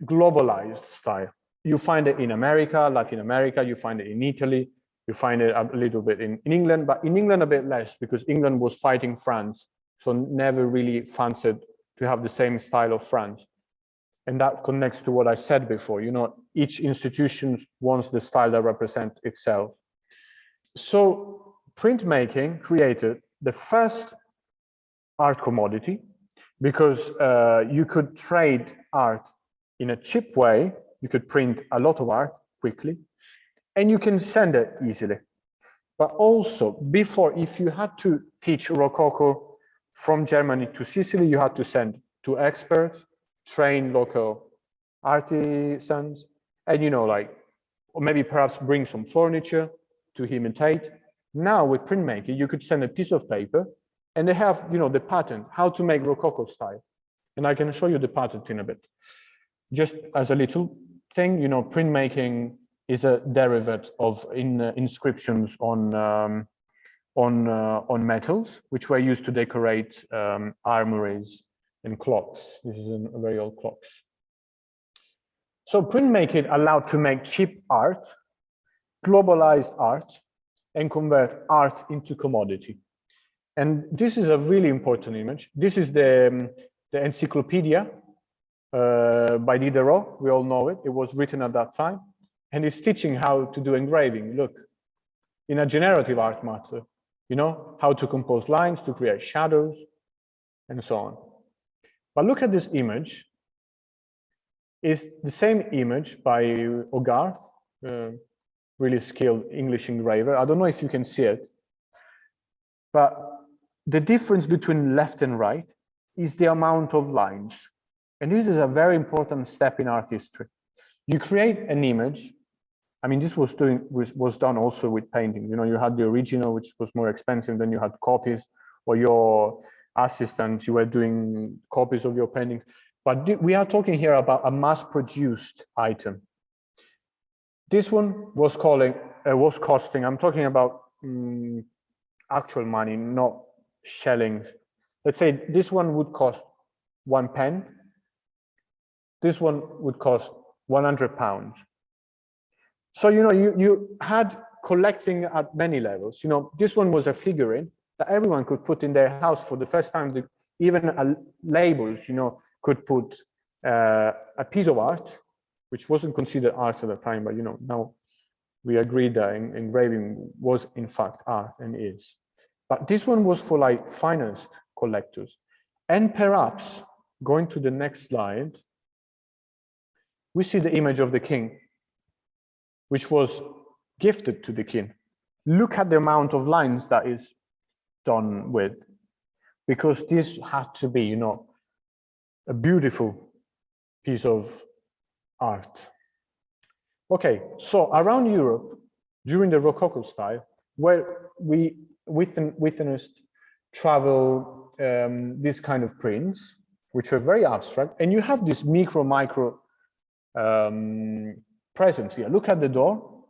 globalized style. You find it in America, Latin America, you find it in Italy, you find it a little bit in England, but in England a bit less because England was fighting France, so never really fancied to have the same style of France. And that connects to what I said before, you know, each institution wants the style that represents itself. So printmaking created the first art commodity because you could trade art in a cheap way. You could print a lot of art quickly and you can send it easily. But also before, if you had to teach Rococo from Germany to Sicily, you had to send to experts, train local artisans, and, you know, like, or maybe perhaps bring some furniture to imitate. Now with printmaking, you could send a piece of paper and they have, you know, the pattern, how to make Rococo style. And I can show you the pattern in a bit. Just as a little thing, you know, printmaking is a derivative of inscriptions on metals, which were used to decorate armories and clocks. This is a very old clocks. So printmaking allowed to make cheap art, globalized art, and convert art into commodity. And this is a really important image. This is the encyclopedia by Diderot. We all know it. It was written at that time. And it's teaching how to do engraving. Look, in a generative art matter, you know, how to compose lines, to create shadows, and so on. But look at this image. It's the same image by Hogarth, really skilled English engraver. I don't know if you can see it, but the difference between left and right is the amount of lines. And this is a very important step in art history. You create an image. I mean, this was done also with painting. You know, you had the original, which was more expensive, then you had copies, or your assistants, you were doing copies of your paintings. But we are talking here about a mass-produced item. This one was costing, I'm talking about actual money, not shillings. Let's say this one would cost £1. This one would cost £100. So, you know, you had collecting at many levels. You know, this one was a figurine that everyone could put in their house for the first time. Even labels, you know, could put a piece of art, which wasn't considered art at the time, but, you know, now we agree that engraving was in fact art and is. But this one was for like financed collectors. And perhaps, going to the next slide, we see the image of the king, which was gifted to the king. Look at the amount of lines that is done with, because this had to be, you know, a beautiful piece of art. Okay, so around Europe, during the Rococo style, where we witnessed travel, these kind of prints, which are very abstract, and you have this micro presence here. Look at the door,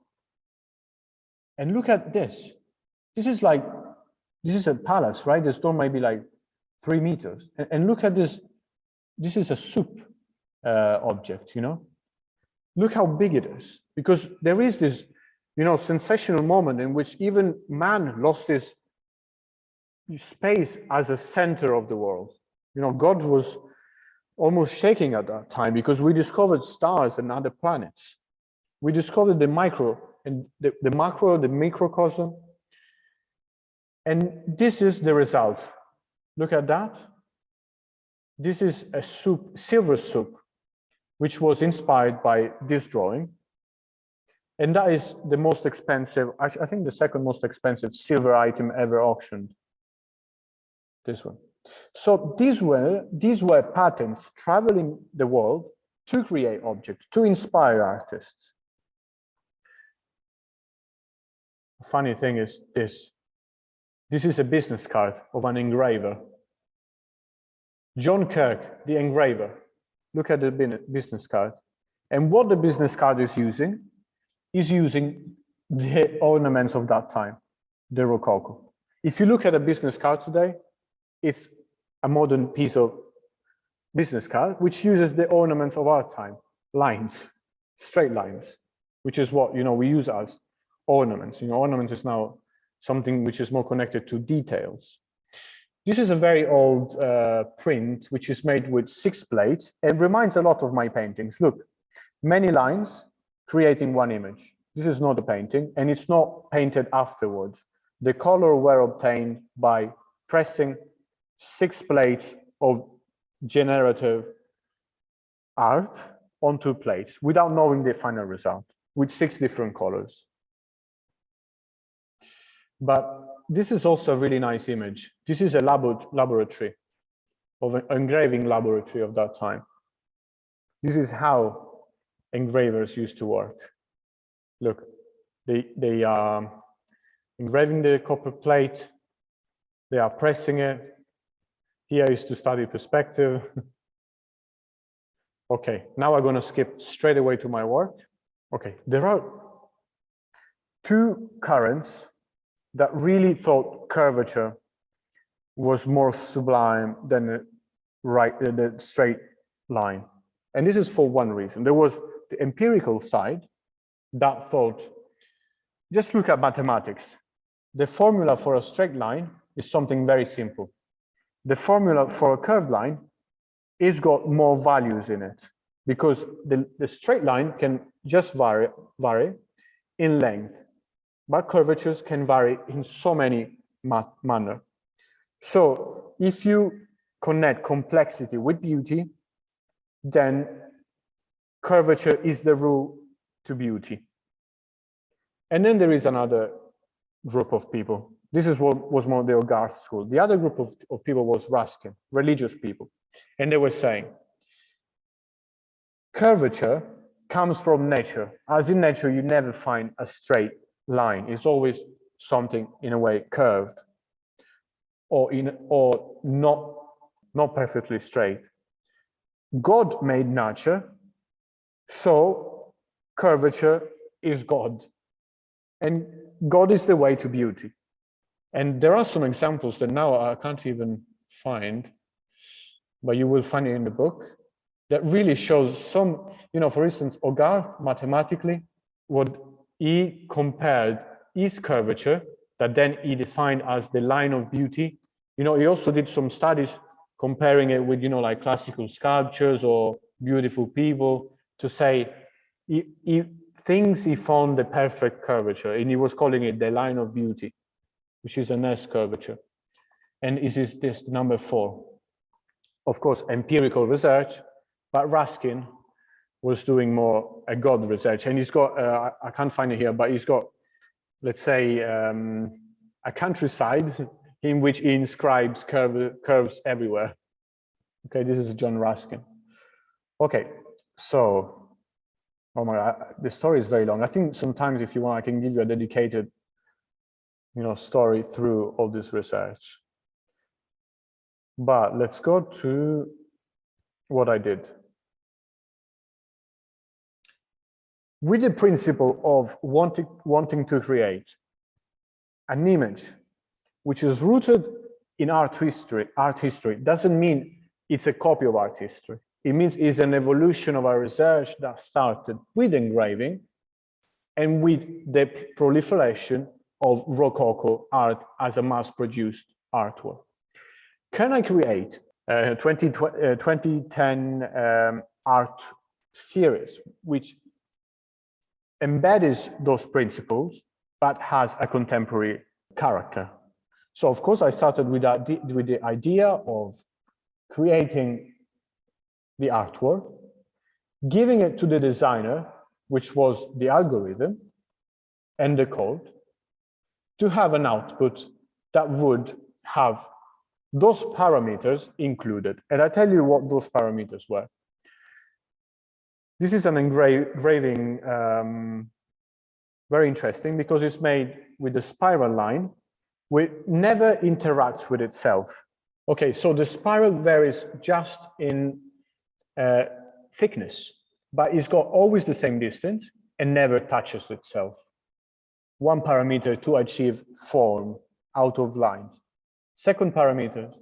and look at this. This is a palace, right? This door might be like 3 meters, and look at this. This is a soup object, you know. Look how big it is, because there is this, you know, sensational moment in which even man lost his space as a center of the world. You know, God was almost shaking at that time because we discovered stars and other planets. We discovered the micro and the macro, the microcosm. And this is the result. Look at that. This is a soup, silver soup, which was inspired by this drawing. And that is the most expensive, I think the second most expensive silver item ever auctioned. This one. So these were patterns traveling the world to create objects, to inspire artists. The funny thing is this. This is a business card of an engraver. John Kirk, the engraver. Look at the business card. And what the business card is using the ornaments of that time, the Rococo. If you look at a business card today, it's a modern piece of business card, which uses the ornaments of our time, lines. straight lines, which is what, we use as ornaments. Ornament is now something which is more connected to details. This is a very old print, which is made with 6 plates and reminds a lot of my paintings. Look, many lines creating one image. This is not a painting, and it's not painted afterwards. The color were obtained by pressing 6 plates of generative art onto plates without knowing the final result, with 6 different colors. But this is also a really nice image. This is a laboratory, of an engraving laboratory of that time. This is how engravers used to work. Look, they are engraving the copper plate, they are pressing it. Here is to study perspective. Okay, now I'm gonna skip straight away to my work. Okay, there are 2 currents that really thought curvature was more sublime than the straight line. And this is for one reason. There was the empirical side that thought, just look at mathematics. The formula for a straight line is something very simple. The formula for a curved line is got more values in it, because the straight line can just vary in length, but curvatures can vary in so many manner. So if you connect complexity with beauty, then curvature is the rule to beauty. And then there is another group of people. This is what was more the Hogarth school. The other group of people was Ruskin, religious people. And they were saying, curvature comes from nature. As in nature, you never find a straight line. It's always something in a way curved or not perfectly straight. God made nature, so curvature is God. And God is the way to beauty. And there are some examples that now I can't even find, but you will find it in the book, that really shows some, for instance, Hogarth, mathematically, what he compared his curvature, that then he defined as the line of beauty. He also did some studies comparing it with, like classical sculptures or beautiful people, to say he thinks he found the perfect curvature, and he was calling it the line of beauty, which is an S curvature. And this number 4. Of course, empirical research, but Ruskin was doing more a God research. And he's got, I can't find it here, but he's got, let's say, a countryside in which he inscribes curves everywhere. Okay, this is John Ruskin. Okay, so, oh my God, the story is very long. I think sometimes if you want, I can give you a dedicated story through all this research. But let's go to what I did. With the principle of wanting to create an image which is rooted in art history doesn't mean it's a copy of art history. It means it's an evolution of our research that started with engraving and with the proliferation of Rococo art as a mass-produced artwork. Can I create a 2010 art series which embeds those principles but has a contemporary character? So of course I started with the idea of creating the artwork, giving it to the designer, which was the algorithm and the code, to have an output that would have those parameters included. And I tell you what those parameters were. This is an engraving, very interesting, because it's made with a spiral line, which never interacts with itself. Okay, so the spiral varies just in thickness, but it's got always the same distance and never touches itself. One parameter to achieve form out of lines. Second parameter,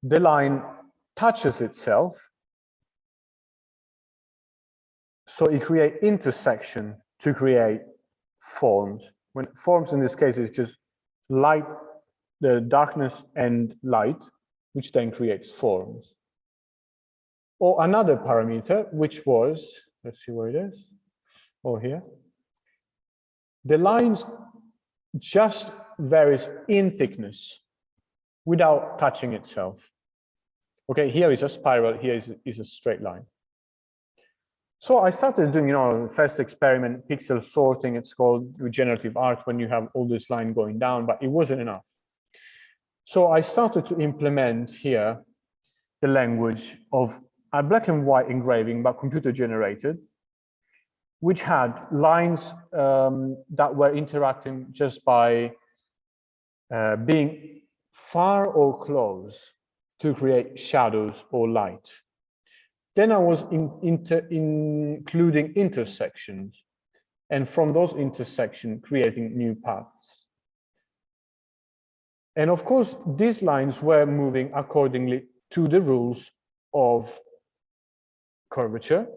the line touches itself. So it creates intersection to create forms. When forms in this case is just light, the darkness and light, which then creates forms. Or another parameter, which was, let's see where it is, or here. The lines just varies in thickness without touching itself. Okay, here is a spiral, here is a straight line. So I started doing, first experiment, pixel sorting, it's called, with generative art, when you have all this line going down, but it wasn't enough. So I started to implement here the language of a black and white engraving, but computer generated, which had lines that were interacting just by being far or close to create shadows or light. Then I was including intersections, and from those intersections, creating new paths. And of course, these lines were moving accordingly to the rules of curvature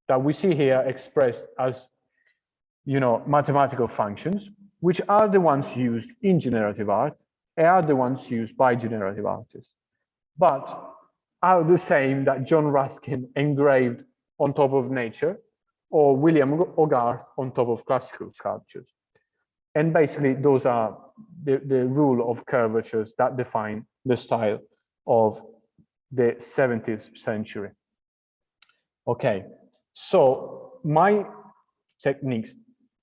that we see here expressed as, mathematical functions, which are the ones used in generative art and are the ones used by generative artists, but are the same that John Ruskin engraved on top of nature, or William Hogarth on top of classical sculptures. And basically, those are the rule of curvatures that define the style of the 17th century. Okay, so my techniques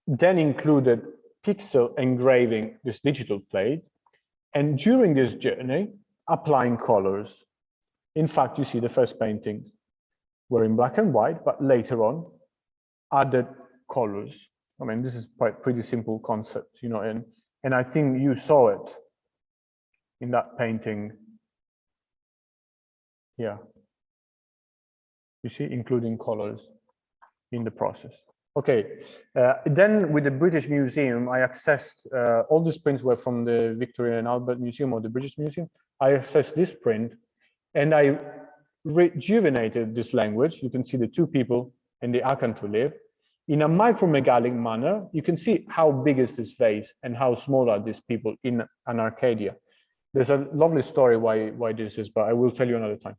then included pixel engraving this digital plate, and during this journey, applying colors. In fact, you see the first paintings were in black and white, but later on added colors. I mean, this is quite pretty simple concept, and I think you saw it in that painting here. You see, including colors in the process. Okay, then with the British Museum, I accessed, all these prints were from the Victoria and Albert Museum or the British Museum. I accessed this print and I rejuvenated this language. You can see the two people and the acanthulave in a micromegalic manner. You can see how big is this vase and how small are these people in an Arcadia. There's a lovely story why this is, but I will tell you another time.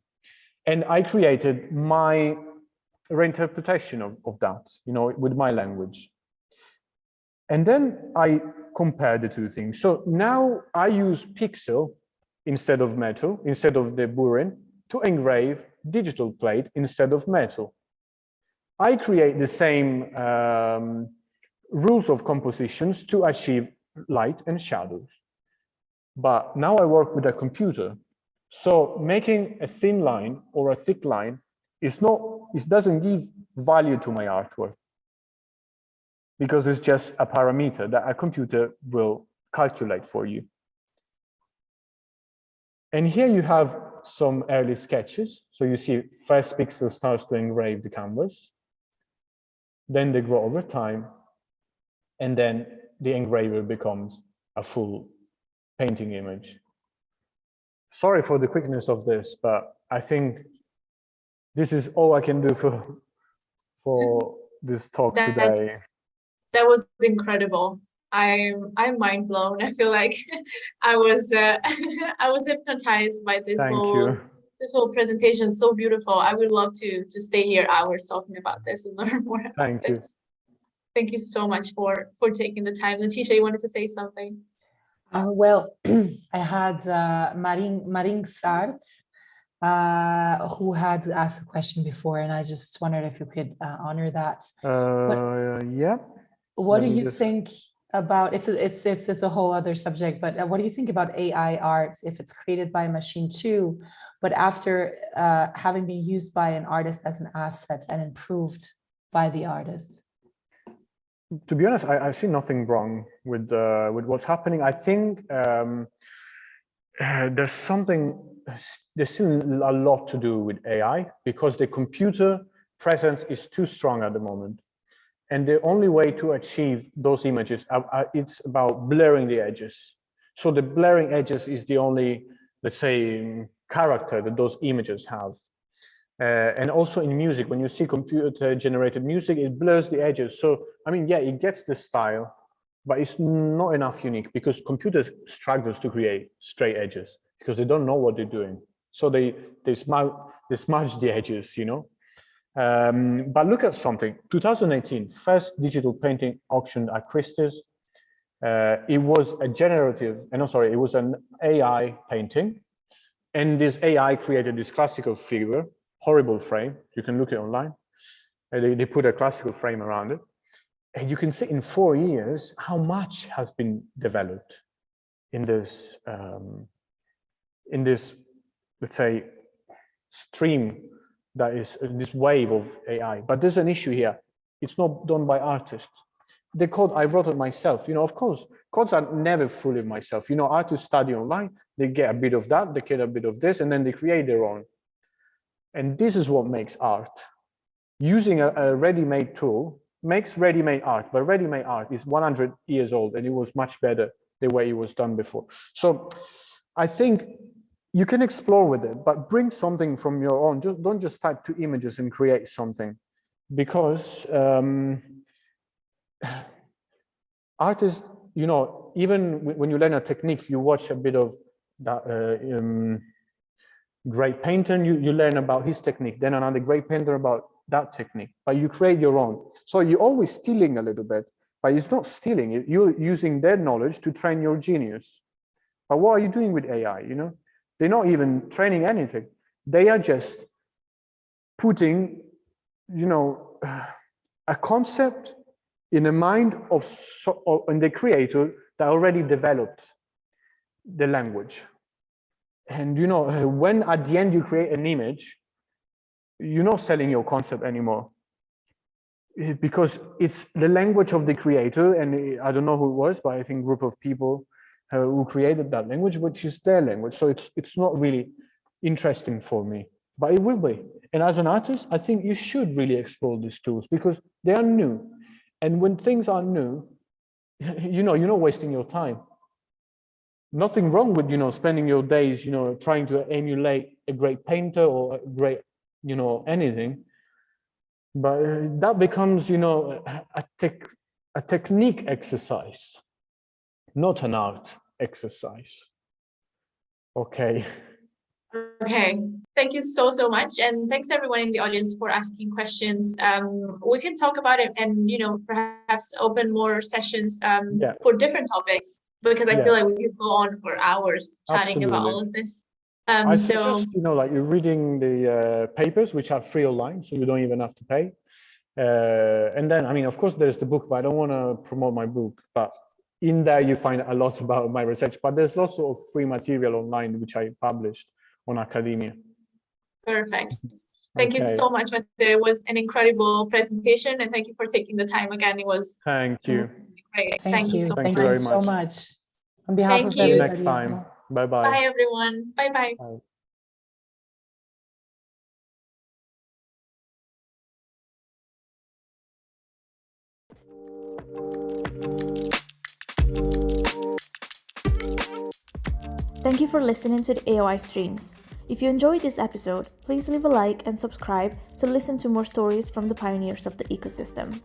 And I created my reinterpretation of that, with my language. And then I compared the two things. So now I use pixel instead of metal, instead of the burin, to engrave digital plate instead of metal. I create the same rules of compositions to achieve light and shadows. But now I work with a computer. So making a thin line or a thick line it doesn't give value to my artwork, because it's just a parameter that a computer will calculate for you. And here you have some early sketches. So you see first pixel starts to engrave the canvas, then they grow over time, and then the engraver becomes a full painting image. Sorry for the quickness of this, but I think this is all I can do for this talk today. That was incredible. I'm mind blown. I feel like I was I was hypnotized by this whole presentation. So beautiful. I would love to stay here hours talking about this and learn more about this. Thank you so much for taking the time. Letitia, you wanted to say something? Well, I had Marin Sarts, who had asked a question before, and I just wondered if you could honor that. Yeah. What do you think about it's a whole other subject, but what do you think about AI art if it's created by a machine too, but after having been used by an artist as an asset and improved by the artist? To be honest, I see nothing wrong with what's happening. I think there's still a lot to do with AI, because the computer presence is too strong at the moment. And the only way to achieve those images, it's about blurring the edges. So the blurring edges is the only, let's say, character that those images have. And also in music, when you see computer-generated music, it blurs the edges. So, I mean, yeah, it gets the style, but it's not enough unique because computers struggle to create straight edges because they don't know what they're doing. So they smudge the edges, you know. But look at something. 2018, first digital painting auctioned at Christie's. It was a generative, it was an AI painting. And this AI created this classical figure, horrible frame. You can look it online. They put a classical frame around it. And you can see in 4 years how much has been developed in this, let's say, stream that is this wave of AI. But there's an issue here. It's not done by artists. The code, I wrote it myself. You know, of course, codes are never fully myself. You know, artists study online, they get a bit of that, they get a bit of this, and then they create their own. And this is what makes art. Using a ready-made tool makes ready-made art, but ready-made art is 100 years old, and it was much better the way it was done before. So I think you can explore with it, but bring something from your own. Don't just type 2 images and create something, because artists, you know, even when you learn a technique, you watch a bit of that great painter, and you learn about his technique, then another great painter about that technique, but you create your own. So you're always stealing a little bit, but it's not stealing. You're using their knowledge to train your genius. But what are you doing with AI, you know? They're not even training anything. They are just putting, you know, a concept in the mind of the creator that already developed the language. And you know, when at the end you create an image, you're not selling your concept anymore, because it's the language of the creator. And I don't know who it was, but I think a group of people who created that language, which is their language. So it's not really interesting for me, but it will be. And as an artist, I think you should really explore these tools because they are new. And when things are new, you know, you're not wasting your time. Nothing wrong with, you know, spending your days, you know, trying to emulate a great painter or a great, you know, anything. But that becomes, you know, a technique exercise, not an art exercise. Okay. Okay, thank you so much, and thanks everyone in the audience for asking questions. We can talk about it and, you know, perhaps open more sessions for different topics, because I feel like we could go on for hours chatting about all of this. I suggest, you know, like you're reading the papers, which are free online, so you don't even have to pay. And then, I mean, of course, there's the book, but I don't want to promote my book. But in there, you find a lot about my research. But there's lots of free material online, which I published on academia. Perfect. Thank you so much, Matteo. It was an incredible presentation, and thank you for taking the time again. It was great. Thank you so Thank you very much. so much. On behalf of everybody. Next time. Bye-bye. Bye, everyone. Bye-bye. Bye. Thank you for listening to the AOI streams. If you enjoyed this episode, please leave a like and subscribe to listen to more stories from the pioneers of the ecosystem.